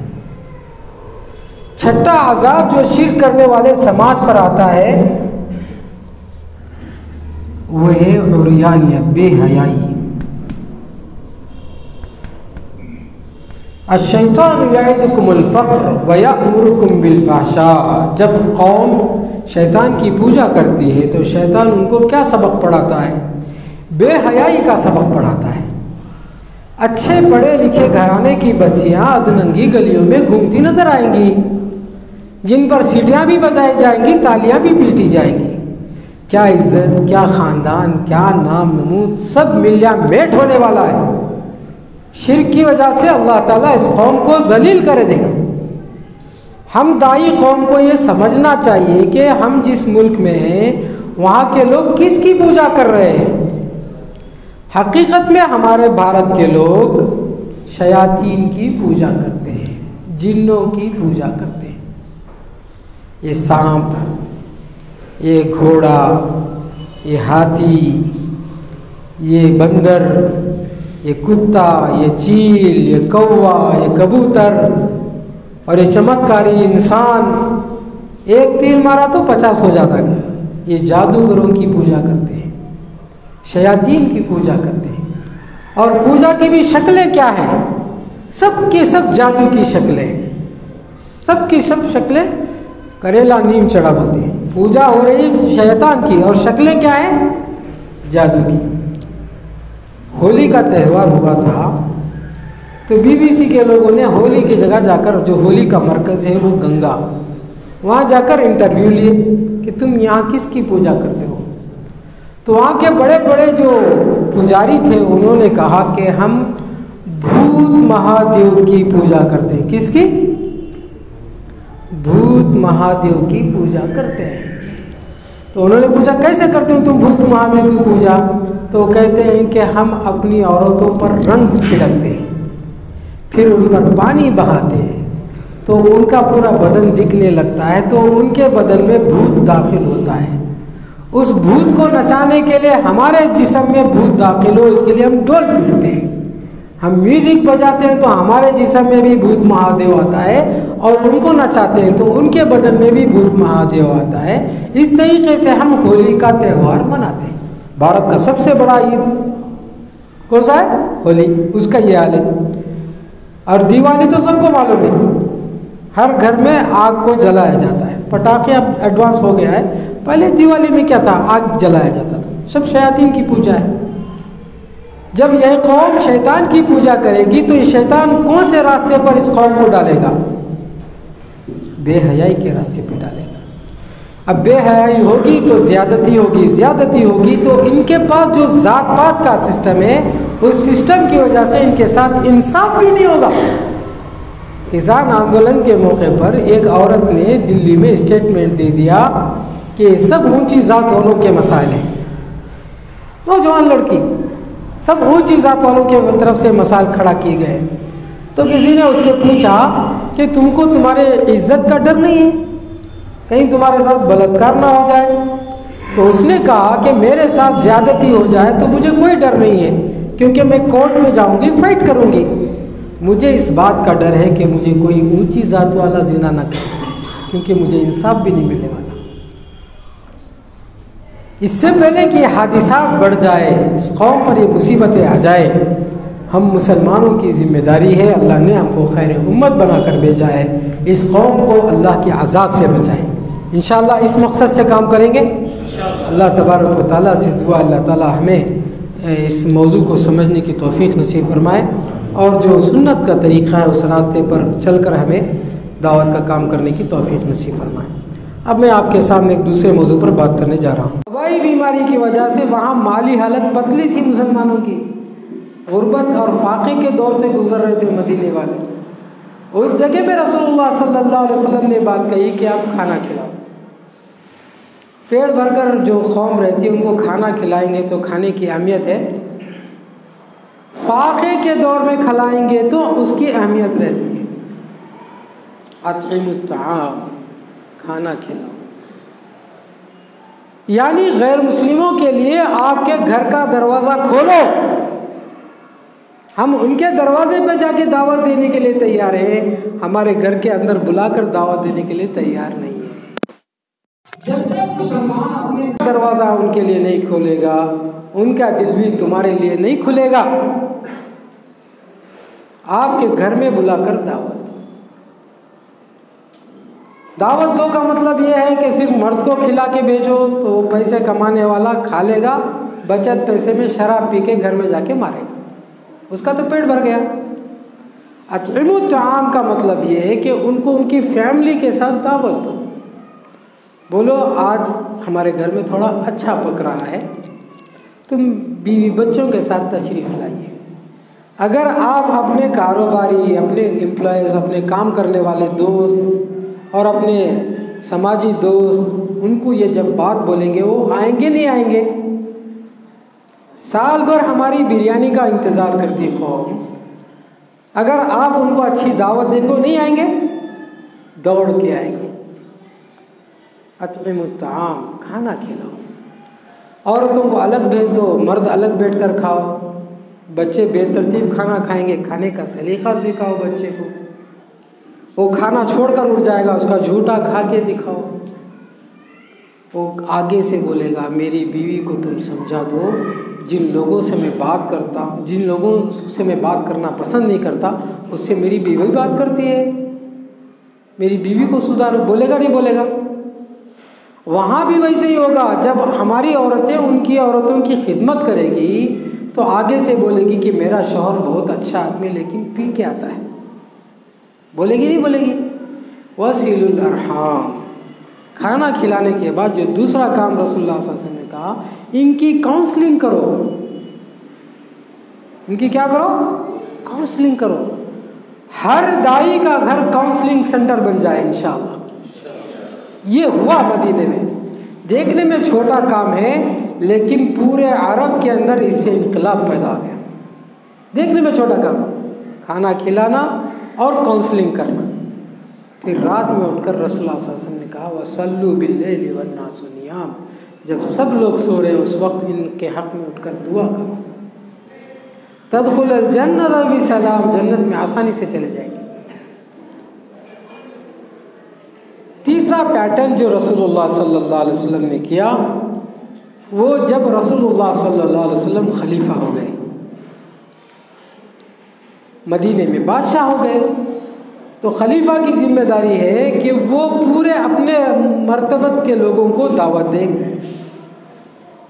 छठा अजाब जो शिर्क करने वाले समाज पर आता है वो है उर्यानियत, बेहयाई। अश-शैतानु यइदुकुमुल फ़क़्र व यअमुरुकुम बिल फ़हशा। जब कौम शैतान की पूजा करती है तो शैतान उनको क्या सबक पढ़ाता है? बेहयाई का सबक पढ़ाता है। अच्छे पढ़े लिखे घराने की बच्चियां अधनंगी गलियों में घूमती नजर आएंगी, जिन पर सीटियां भी बजाई जाएंगी, तालियां भी पीटी जाएंगी। क्या इज्जत, क्या ख़ानदान, क्या नाम नमूद, सब मिलिया मेट होने वाला है। शिर्क की वजह से अल्लाह ताला इस कौम को जलील कर देगा। हम दाई कौम को ये समझना चाहिए कि हम जिस मुल्क में हैं वहाँ के लोग किसकी पूजा कर रहे हैं। हकीकत में हमारे भारत के लोग शयातीन की पूजा करते हैं, जिन्नों की पूजा करते हैं। ये सांप, ये घोड़ा, ये हाथी, ये बंदर, ये कुत्ता, ये चील, ये कौवा, ये कबूतर और ये चमत्कारी इंसान, एक तीर मारा तो 50 हो जाता है। ये जादूगरों की पूजा करते हैं, शयातीन की पूजा करते हैं। और पूजा की भी शक्लें क्या हैं? सब के सब जादू की शक्लें, सब की सब शक्लें करेला नीम चढ़ा बोलते हैं। पूजा हो रही है शैतान की और शक्लें क्या है? जादू की। होली का त्यौहार हुआ था तो बीबीसी के लोगों ने होली की जगह जाकर, जो होली का मरकज़ है वो गंगा, वहाँ जाकर इंटरव्यू लिए कि तुम यहाँ किसकी पूजा करते हो। तो वहाँ के बड़े बड़े जो पुजारी थे उन्होंने कहा कि हम भूत महादेव की पूजा करते हैं। किसकी? भूत महादेव की पूजा करते हैं। तो उन्होंने पूछा कैसे करते हो तुम भूत महादेव की पूजा? तो कहते हैं कि हम अपनी औरतों पर रंग छिड़कते हैं, फिर उन पर पानी बहाते हैं तो उनका पूरा बदन दिखने लगता है, तो उनके बदन में भूत दाखिल होता है। उस भूत को नचाने के लिए हमारे जिस्म में भूत दाखिल हो, इसके लिए हम ढोल पीटते हैं, हम म्यूजिक बजाते हैं तो हमारे जिस्म में भी भूत महादेव आता है, और उनको नचाते हैं तो उनके बदन में भी भूत महादेव आता है। इस तरीके से हम होली का त्यौहार मनाते हैं। भारत का सबसे बड़ा ईद कौन सा है? होली, उसका ये हाल है। और दिवाली तो सबको मालूम है, हर घर में आग को जलाया जाता है। पटाखे अब एडवांस हो गया है, पहले दिवाली में क्या था? आग जलाया जाता था। सब शयातीन की पूजा है। जब यह कौम शैतान की पूजा करेगी तो ये शैतान कौन से रास्ते पर इस कौम को डालेगा? बेहयाई के रास्ते पे डालेगा। अब बेहयाई होगी तो ज़्यादती होगी, ज़्यादती होगी तो इनके पास जो ज़ात पात का सिस्टम है, उस सिस्टम की वजह से इनके साथ इंसाफ भी नहीं होगा। किसान आंदोलन के मौके पर एक औरत ने दिल्ली में स्टेटमेंट दे दिया कि सब ऊंची ज़ात वालों के मसाइल हैं। नौजवान लड़की, सब ऊंची ज़ात वालों के तरफ से मसाइल खड़ा किए गए। तो किसी ने उससे पूछा कि तुमको तुम्हारे इज्जत का डर नहीं है, कहीं तुम्हारे साथ बलात्कार ना हो जाए? तो उसने कहा कि मेरे साथ ज़्यादती हो जाए तो मुझे कोई डर नहीं है, क्योंकि मैं कोर्ट में जाऊंगी, फाइट करूंगी। मुझे इस बात का डर है कि मुझे कोई ऊंची ज़ात वाला जिना ना करे, क्योंकि मुझे इंसाफ भी नहीं मिलने वाला। इससे पहले कि हादिसात बढ़ जाए, इस कौम पर ये मुसीबतें आ जाए, हम मुसलमानों की ज़िम्मेदारी है, अल्लाह ने हमको खैर उम्मत बनाकर भेजा है, इस कौम को अल्लाह के अज़ाब से बचाए। इंशाअल्लाह इस मकसद से काम करेंगे। अल्लाह तबारक व तआला से दुआ, अल्लाह ताला हमें इस मौजू को समझने की तौफीक नसीब फरमाए और जो सुन्नत का तरीक़ा है उस रास्ते पर चलकर हमें दावत का काम करने की तौफीक नसीब फरमाए। अब मैं आपके सामने एक दूसरे मौजू पर बात करने जा रहा हूँ। वबाई बीमारी की वजह से वहाँ माली हालत पतली थी मुसलमानों की, गुर्बत और फाक़े के दौर से गुजर रहे थे मदीने वाले। उस जगह में रसूलुल्लाह सल्लल्लाहु अलैहि वसल्लम ने बात कही कि आप खाना खिलाओ। पेट भरकर जो कौम रहती है उनको खाना खिलाएंगे तो खाने की अहमियत है, फाक़े के दौर में खिलाएंगे तो उसकी अहमियत रहती है। अतइमुत ताआम, खाना खिलाओ, यानी गैर मुस्लिमों के लिए आपके घर का दरवाज़ा खोलो। हम उनके दरवाजे पर जाके दावत देने के लिए तैयार हैं, हमारे घर के अंदर बुलाकर दावत देने के लिए तैयार नहीं है। जब तक मुसलमान अपने दरवाज़ा उनके लिए नहीं खोलेगा, उनका दिल भी तुम्हारे लिए नहीं खुलेगा। आपके घर में बुलाकर दावत दो का मतलब यह है कि सिर्फ मर्द को खिला के भेजो तो वो पैसे कमाने वाला खा लेगा, बचत पैसे में शराब पी के घर में जाके मारेगा, उसका तो पेट भर गया। अतइमुत ताआम का मतलब ये है कि उनको उनकी फैमिली के साथ दावत दो। बोलो आज हमारे घर में थोड़ा अच्छा पक रहा है, तुम बीवी बच्चों के साथ तशरीफ़ लाइए। अगर आप अपने कारोबारी, अपने एम्प्लॉयज़, अपने काम करने वाले दोस्त और अपने समाजी दोस्त उनको ये जब बात बोलेंगे वो आएंगे नहीं आएंगे। साल भर हमारी बिरयानी का इंतज़ार करती कौम, अगर आप उनको अच्छी दावत देंगे नहीं आएंगे, दौड़ के आएंगे। अतइमुत ताआम, खाना खिलाओ। औरतों को अलग भेज दो, मर्द अलग बैठकर खाओ। बच्चे बेतरतीब खाना खाएंगे, खाने का सलीका सिखाओ बच्चे को। वो खाना छोड़कर उठ जाएगा, उसका झूठा खा के दिखाओ। वो आगे से बोलेगा मेरी बीवी को तुम समझा दो, जिन लोगों से मैं बात करता हूँ, जिन लोगों से मैं बात करना पसंद नहीं करता, उससे मेरी बीवी बात करती है, मेरी बीवी को सुधारो। बोलेगा नहीं बोलेगा? वहाँ भी वैसे ही होगा। जब हमारी औरतें उनकी औरतों की खिदमत करेगी तो आगे से बोलेगी कि मेरा शौहर बहुत अच्छा आदमी लेकिन पी के आता है। बोलेगी नहीं बोलेगी? वसीलुल अरहाम, खाना खिलाने के बाद जो दूसरा काम रसूलुल्लाह सल्लल्लाहु अलैहि वसल्लम ने कहा, इनकी काउंसलिंग करो। इनकी क्या करो? काउंसलिंग करो। हर दाई का घर काउंसलिंग सेंटर बन जाए इंशाअल्लाह। ये हुआ मदीने में। देखने में छोटा काम है लेकिन पूरे अरब के अंदर इससे इनकलाब पैदा हो गया। देखने में छोटा काम, खाना खिलाना और काउंसलिंग करना। फिर रात में उठकर रसूलुल्लाह सल्लल्लाहु अलैहि वसल्लम ने कहा वसल्लु बिल्लैलि वन्नासु नियाम, जब सब लोग सो रहे हैं उस वक्त इनके हक़ में उठकर दुआ करो। तदखुलुल जन्नत बिसलाम, जन्नत में आसानी से चले जाएंगे। तीसरा पैटर्न जो रसूलुल्लाह सल्लल्लाहु अलैहि वसल्लम ने किया, वो जब रसूलुल्लाह सल्लल्लाहु अलैहि वसल्लम खलीफा हो गए, मदीने में बादशाह हो गए, तो खलीफा की जिम्मेदारी है कि वो पूरे अपने मर्तबत के लोगों को दावत दें।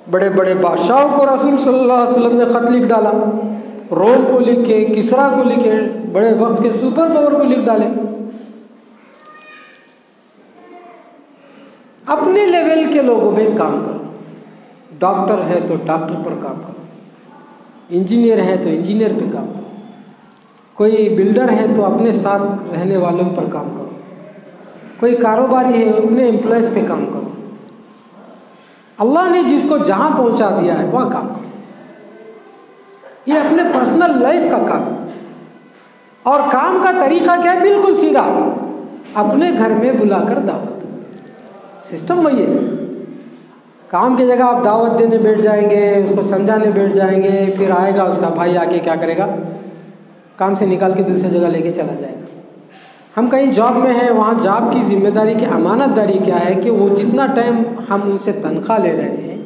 बड़े बड़े बादशाहों को रसूल सल्लल्लाहु अलैहि वसल्लम ने ख़त लिख डाला, रोम को लिखे, किसरा को लिखे, बड़े वक्त के सुपर पावर को लिख डाले। अपने लेवल के लोगों में काम करो। डॉक्टर है तो डॉक्टर पर काम करो, इंजीनियर है तो इंजीनियर पे काम करो, कोई बिल्डर है तो अपने साथ रहने वालों पर काम करो, कोई कारोबारी है अपने एम्प्लॉयज़ पे काम करो। अल्लाह ने जिसको जहाँ पहुँचा दिया है वहाँ काम करो। ये अपने पर्सनल लाइफ का काम। और काम का तरीका क्या है? बिल्कुल सीधा, अपने घर में बुलाकर दावत। सिस्टम वही है। काम की जगह आप दावत देने बैठ जाएंगे, उसको समझाने बैठ जाएंगे, फिर आएगा उसका भाई आके क्या करेगा? काम से निकाल के दूसरी जगह लेके चला जाएगा। हम कहीं जॉब में हैं, वहाँ जॉब की जिम्मेदारी की अमानतदारी क्या है कि वो जितना टाइम हम उनसे तनख्वाह ले रहे हैं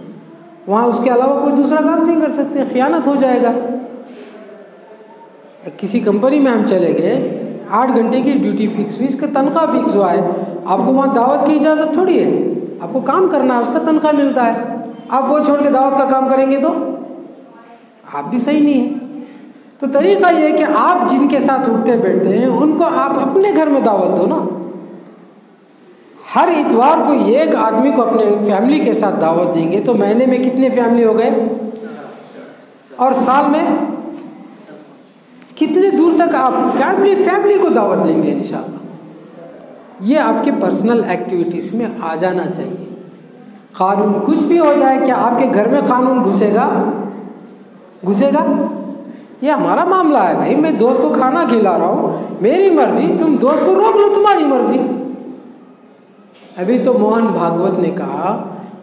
वहाँ उसके अलावा कोई दूसरा काम नहीं कर सकते, खियानत हो जाएगा। किसी कंपनी में हम चले गए, 8 घंटे की ड्यूटी फिक्स हुई, इसका तनख्वाह फिक्स हुआ है, आपको वहाँ दावत की इजाज़त थोड़ी है। आपको काम करना है, उसका तनख्वाह मिलता है। आप वो छोड़ के दावत का काम करेंगे तो आप भी सही नहीं है। तो तरीका ये है कि आप जिनके साथ उठते बैठते हैं उनको आप अपने घर में दावत दो ना। हर इतवार को एक आदमी को अपने फैमिली के साथ दावत देंगे तो महीने में कितने फैमिली हो गए? और साल में कितने दूर तक आप फैमिली को दावत देंगे इंशाअल्लाह। ये आपके पर्सनल एक्टिविटीज़ में आ जाना चाहिए। कानून कुछ भी हो जाए, क्या आपके घर में कानून घुसेगा? ये हमारा मामला है भाई। मैं दोस्त को खाना खिला रहा हूँ, मेरी मर्जी, तुम दोस्त को रोक लो, तुम्हारी मर्जी। अभी तो मोहन भागवत ने कहा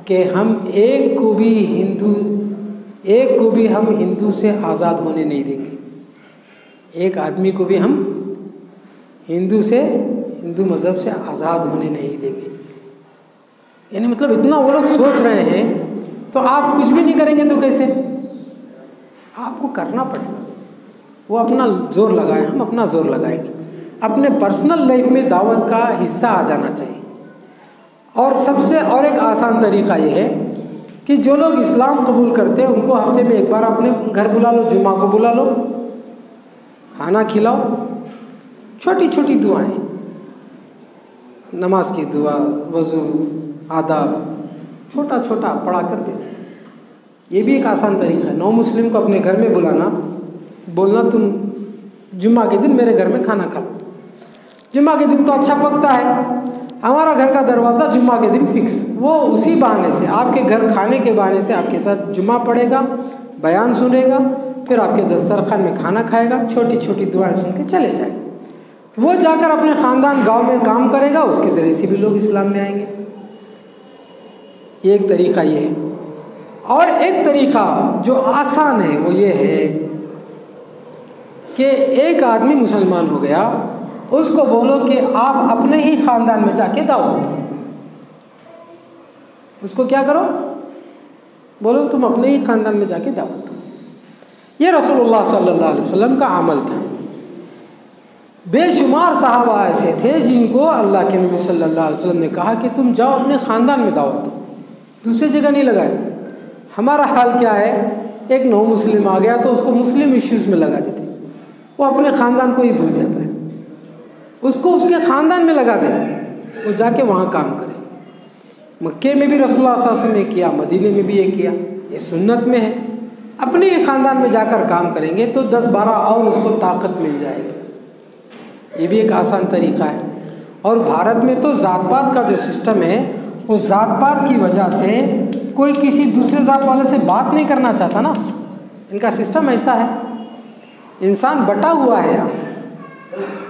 कि हम एक को भी हम हिंदू से आज़ाद होने नहीं देंगे। एक आदमी को भी हम हिंदू मज़हब से आज़ाद होने नहीं देंगे। यानी मतलब इतना वो लोग सोच रहे हैं, तो आप कुछ भी नहीं करेंगे तो कैसे? आपको करना पड़ेगा। वो अपना जोर लगाए, हम अपना जोर लगाएंगे। अपने पर्सनल लाइफ में दावत का हिस्सा आ जाना चाहिए। और एक आसान तरीका ये है कि जो लोग इस्लाम कबूल करते हैं उनको हफ्ते में एक बार अपने घर बुला लो, जुम्मा को बुला लो, खाना खिलाओ, छोटी छोटी दुआएं, नमाज की दुआ, वज़ू, आदाब, छोटा छोटा पढ़ा कर दे। ये भी एक आसान तरीका है। नौ मुस्लिम को अपने घर में बोलना तुम जुम्मा के दिन मेरे घर में खाना खा लो। जुम्मा के दिन तो अच्छा पकता है, हमारा घर का दरवाज़ा जुम्मा के दिन फिक्स। वो उसी बहाने से आपके घर खाने के बहाने से आपके साथ जुम्मा पढ़ेगा, बयान सुनेगा, फिर आपके दस्तरखान में खाना खाएगा, छोटी छोटी दुआएं सुन के चले जाएगा। वो जाकर अपने ख़ानदान गांव में काम करेगा, उसके ज़रिए से भी लोग इस्लाम में आएंगे। एक तरीका ये है। और एक तरीका जो आसान है वो ये है कि एक आदमी मुसलमान हो गया, उसको बोलो कि आप अपने ही ख़ानदान में जाके दावत दो। उसको क्या करो? बोलो तुम अपने ही ख़ानदान में जाके दावत दो। ये रसूलुल्लाह सल्लल्लाहु अलैहि वसल्लम का अमल था। बेशुमार सहाबा ऐसे थे जिनको अल्लाह के नबी सल्लल्लाहु अलैहि वसल्लम ने कहा कि तुम जाओ अपने ख़ानदान में दावत दो, दूसरी जगह नहीं लगाए। हमारा हाल क्या है? एक नौ मुस्लिम आ गया तो उसको मुस्लिम इश्यूज़ में लगा देते, वो अपने ख़ानदान को ही भूल जाता है। उसको उसके ख़ानदान में लगा दे, वो जाके वहाँ काम करे। मक्के में भी रसूलुल्लाह सल्लल्लाहु अलैहि वसल्लम ने किया, मदीने में भी ये किया। ये सुन्नत में है। अपने ही ख़ानदान में जाकर काम करेंगे तो 10-12 और उसको ताकत मिल जाएगी। ये भी एक आसान तरीका है। और भारत में तो ज़ात पात का जो सिस्टम है, वो ज़ात पात की वजह से कोई किसी दूसरे ज़ात वाले से बात नहीं करना चाहता ना। इनका सिस्टम ऐसा है, इंसान बटा हुआ है यहाँ,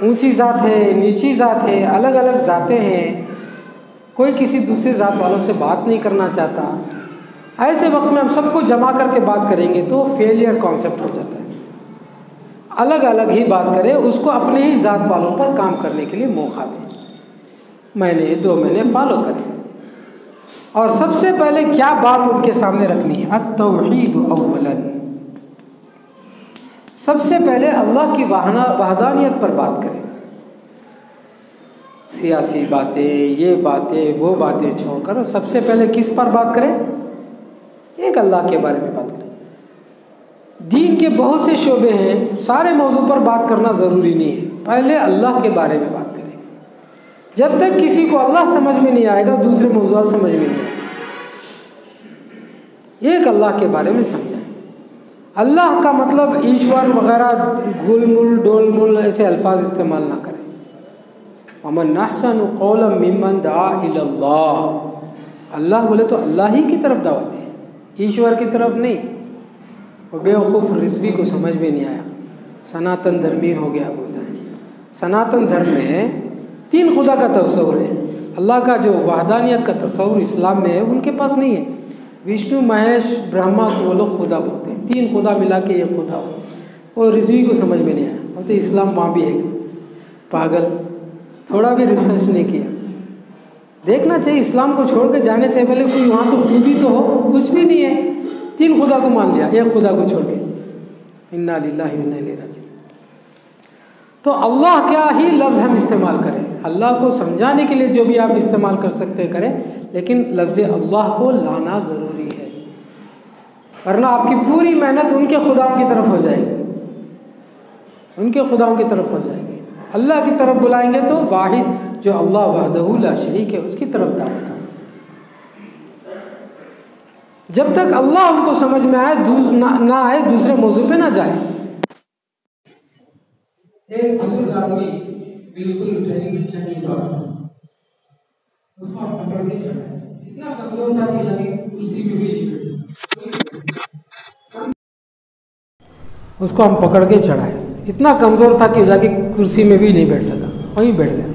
ऊंची ज़ात है, नीची ज़ात है, अलग अलग ज़ातें हैं। कोई किसी दूसरे ज़ात वालों से बात नहीं करना चाहता। ऐसे वक्त में हम सबको जमा करके बात करेंगे तो फेलियर कॉन्सेप्ट हो जाता है। अलग अलग ही बात करें, उसको अपने ही ज़ात वालों पर काम करने के लिए मौका दें, महीने 2 महीने फॉलो करें। और सबसे पहले क्या बात उनके सामने रखनी है? अत-तौहीद अव्वलन। सबसे पहले अल्लाह की वहदानियत पर बात करें। सियासी बातें, ये बातें, वो बातें छोड़कर सबसे पहले किस पर बात करें? एक अल्लाह के बारे में बात करें। दीन के बहुत से शोबे हैं, सारे मौजू पर बात करना ज़रूरी नहीं है, पहले अल्लाह के बारे में बात करें। जब तक किसी को अल्लाह समझ में नहीं आएगा दूसरे मौजूद समझ में नहीं आएगा। एक अल्लाह के बारे में समझाएं। अल्लाह का मतलब ईश्वर वगैरह गुलमुल डोलमुल ऐसे अल्फाज इस्तेमाल ना करें। वमन अहसन क़ौलन मिम्मन दआ इलल्लाह, अल्लाह बोले तो अल्लाह ही की तरफ दावत है, ईश्वर की तरफ नहीं। और बेवकूफ़ रिज़वी को समझ में नहीं आया, सनातन धर्मी हो गया बोलता है। सनातन धर्म में 3 खुदा का तस्वुर है। अल्लाह का जो वहदानियत का तस्वुर इस्लाम में है उनके पास नहीं है। विष्णु महेश ब्रह्मा को वो लोग खुदा बोलते हैं, 3 खुदा मिला के एक खुदा हो। वो रिज़वी को समझ में नहीं आया, बोलते इस्लाम वहाँ भी है। पागल, थोड़ा भी रिसर्च नहीं किया। देखना चाहिए, इस्लाम को छोड़ के जाने से पहले कोई वहाँ तो खूबी तो हो, कुछ भी नहीं है। 3 खुदा को मान लिया, एक खुदा को छोड़ के। इन्ना लिल्लाहि व इन्ना इलैहि राजिऊन। तो अल्लाह क्या ही लफ्ज़ हम इस्तेमाल करें, अल्लाह को समझाने के लिए जो भी आप इस्तेमाल कर सकते हैं करें, लेकिन लफ्ज़ अल्लाह को लाना ज़रूरी है, वरना आपकी पूरी मेहनत उनके खुदाओं की तरफ हो जाएगी, उनके खुदाओं की तरफ हो जाएगी। अल्लाह की तरफ बुलाएंगे तो वाहिद जो अल्लाह वहदहू ला शरीक है उसकी तरफ दावत है। जब तक अल्लाह उनको समझ में आए ना आए दूसरे मौजू पे ना जाए। एक बुजुर्ग आदमी बिल्कुल ट्रेनिंग में चढ़ नहीं पा रहा, उसको आप पकड़ नहीं चढ़ा, इतना कमजोर था कि जाके कुर्सी पे भी नहीं बैठ सकता। उसको हम पकड़ के चढ़ाए, इतना कमजोर था कि जाके कुर्सी में भी नहीं बैठ सका, वहीं बैठ गया।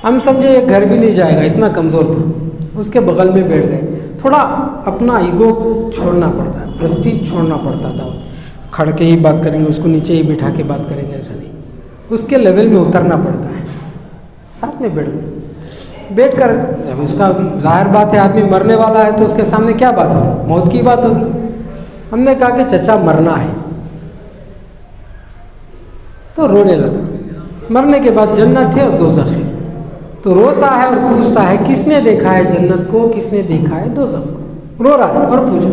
हम समझे एक घर भी नहीं जाएगा, इतना कमजोर था। उसके बगल में बैठ गए। थोड़ा अपना ईगो छोड़ना पड़ता है, प्रेस्टीज छोड़ना पड़ता था। खड़ के ही बात करेंगे, उसको नीचे ही बिठा के बात करेंगे, ऐसा नहीं, उसके लेवल में उतरना पड़ता है। साथ में बैठ गए, बैठ कर जब उसका जाहिर बात है आदमी मरने वाला है तो उसके सामने क्या बात होगी, मौत की बात होगी। हमने कहा कि चचा मरना है, तो रोने लगा। मरने के बाद जन्नत है और दोज़ख है, तो रोता है और पूछता है किसने देखा है जन्नत को, किसने देखा है दोज़ख को। रो रहा है और पूछा।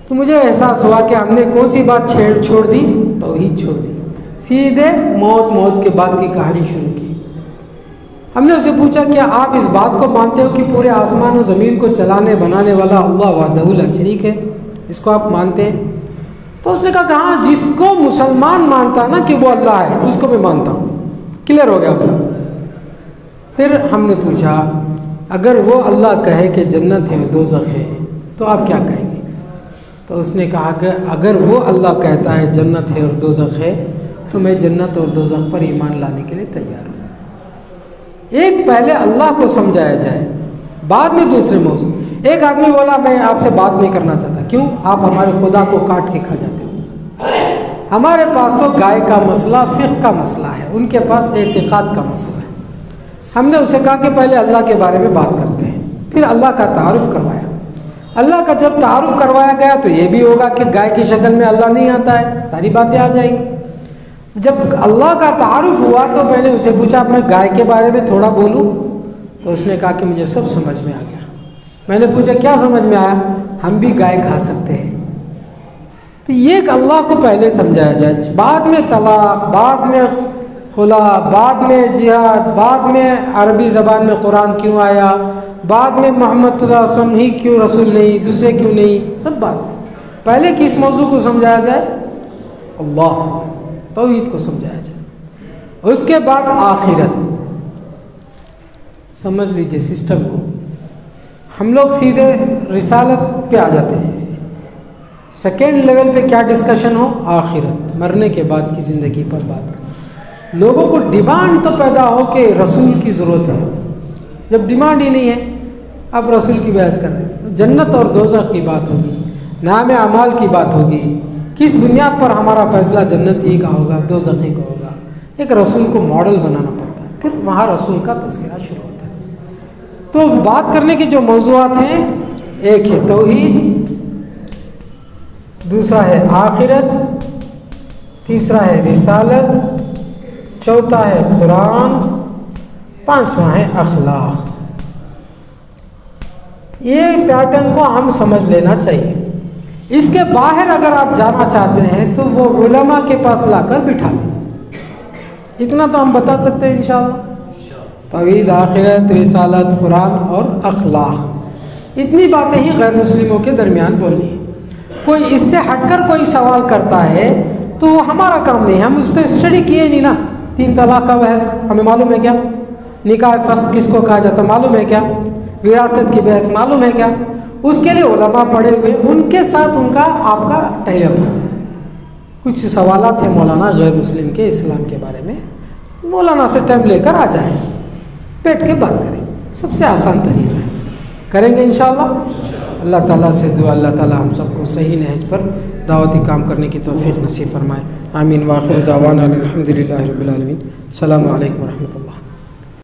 तो मुझे एहसास हुआ कि हमने कौन सी बात छोड़ दी, तौहीद छोड़ दी, सीधे मौत के बाद की कहानी शुरू की। हमने उससे पूछा क्या आप इस बात को मानते हो कि पूरे आसमान और ज़मीन को चलाने बनाने वाला अल्लाह वहदहू ला शरीक है, इसको आप मानते हैं? तो उसने कहा कि हाँ, जिसको मुसलमान मानता है ना कि वो अल्लाह है उसको मैं मानता हूँ। क्लियर हो गया उसका। फिर हमने पूछा अगर वो अल्लाह कहे कि जन्नत है दोज़ख है तो आप क्या कहेंगे? तो उसने कहा कि अगर वो अल्लाह कहता है जन्नत है और दोज़ख है तो मैं जन्नत और दोज़ख पर ईमान लाने के लिए तैयार हूँ। एक पहले अल्लाह को समझाया जाए, बाद में दूसरे मौजू। एक आदमी बोला मैं आपसे बात नहीं करना चाहता। क्यों? आप हमारे खुदा को काट के खा जाते हो। हमारे पास तो गाय का मसला फ़िक़्ह का मसला है, उनके पास एतिक़ाद का मसला है। हमने उसे कहा कि पहले अल्लाह के बारे में बात करते हैं, फिर अल्लाह का तारुफ करवाया। अल्लाह का जब तारुफ करवाया गया तो ये भी होगा कि गाय की शक्ल में अल्लाह नहीं आता है, सारी बातें आ जाएंगी। जब अल्लाह का तारुफ हुआ तो मैंने उसे पूछा मैं गाय के बारे में थोड़ा बोलूं? तो उसने कहा कि मुझे सब समझ में आ गया। मैंने पूछा क्या समझ में आया? हम भी गाय खा सकते हैं। तो ये अल्लाह को पहले समझाया जाए, बाद में तलाक, बाद में खुला, बाद में जिहाद, बाद में अरबी ज़बान में कुरान क्यों आया, बाद में मोहम्मद सल्लल्लाहु अलैहि वसल्लम ही क्यों रसूल नहीं, दूसरे क्यों नहीं, सब बात में। पहले किस मौजू को समझाया जाए? अल्लाह, तौहीद को समझाया जाए। उसके बाद आखिरत। समझ लीजिए सिस्टम को। हम लोग सीधे रिसालत पे आ जाते हैं। सेकेंड लेवल पे क्या डिस्कशन हो? आखिरत, मरने के बाद की ज़िंदगी पर बात। लोगों को डिमांड तो पैदा हो कि रसूल की ज़रूरत है। जब डिमांड ही नहीं है, अब रसूल की बहस कर रहे हैं। तो जन्नत और दोज़ख की बात होगी, नाम अमाल की बात होगी, किस बुनियाद पर हमारा फैसला जन्नती का होगा, दोज़खी का होगा। एक रसूल को मॉडल बनाना पड़ता है, फिर वहाँ रसूल का तस्करा शुरू होता है। तो बात करने की जो मौज़ूआत हैं, एक है तौहीद, दूसरा है आखिरत, तीसरा है रिसालत, चौथा है कुरान, पांचवा है अखलाक। ये पैटर्न को हम समझ लेना चाहिए। इसके बाहर अगर आप जाना चाहते हैं तो वो उलमा के पास लाकर बिठा दें। इतना तो हम बता सकते हैं इंशाअल्लाह। तौहीद, आखिरत, रिसालत, कुरान और अखलाक, इतनी बातें ही गैर मुस्लिमों के दरमियान बोलनी है। कोई इससे हटकर कोई सवाल करता है तो वो हमारा काम नहीं, हम उस पर स्टडी किए नहीं ना। 3 तलाक का बहस हमें मालूम है क्या? निकाह फस्ख किसको कहा जाता मालूम है क्या? विरासत की बहस मालूम है क्या? उसके लिए उलमा पढ़े हुए, उनके साथ उनका आपका टहयत हो। कुछ सवालात हैं मौलाना गैर मुस्लिम के इस्लाम के बारे में, मौलाना से टाइम लेकर आ जाएं, बैठ के बात करें, सबसे आसान तरीका है, करेंगे इंशाअल्लाह। अल्लाह ताला से दुआ, अल्लाह ताला हम सबको सही नहज पर दावती काम करने की तौफीक नसीब फरमाए। आमीन। व आखिर दावाना अल्हम्दुलिल्लाहि रब्बिल आलमीन। अस्सलामु अलैकुम व रहमतुल्लाह।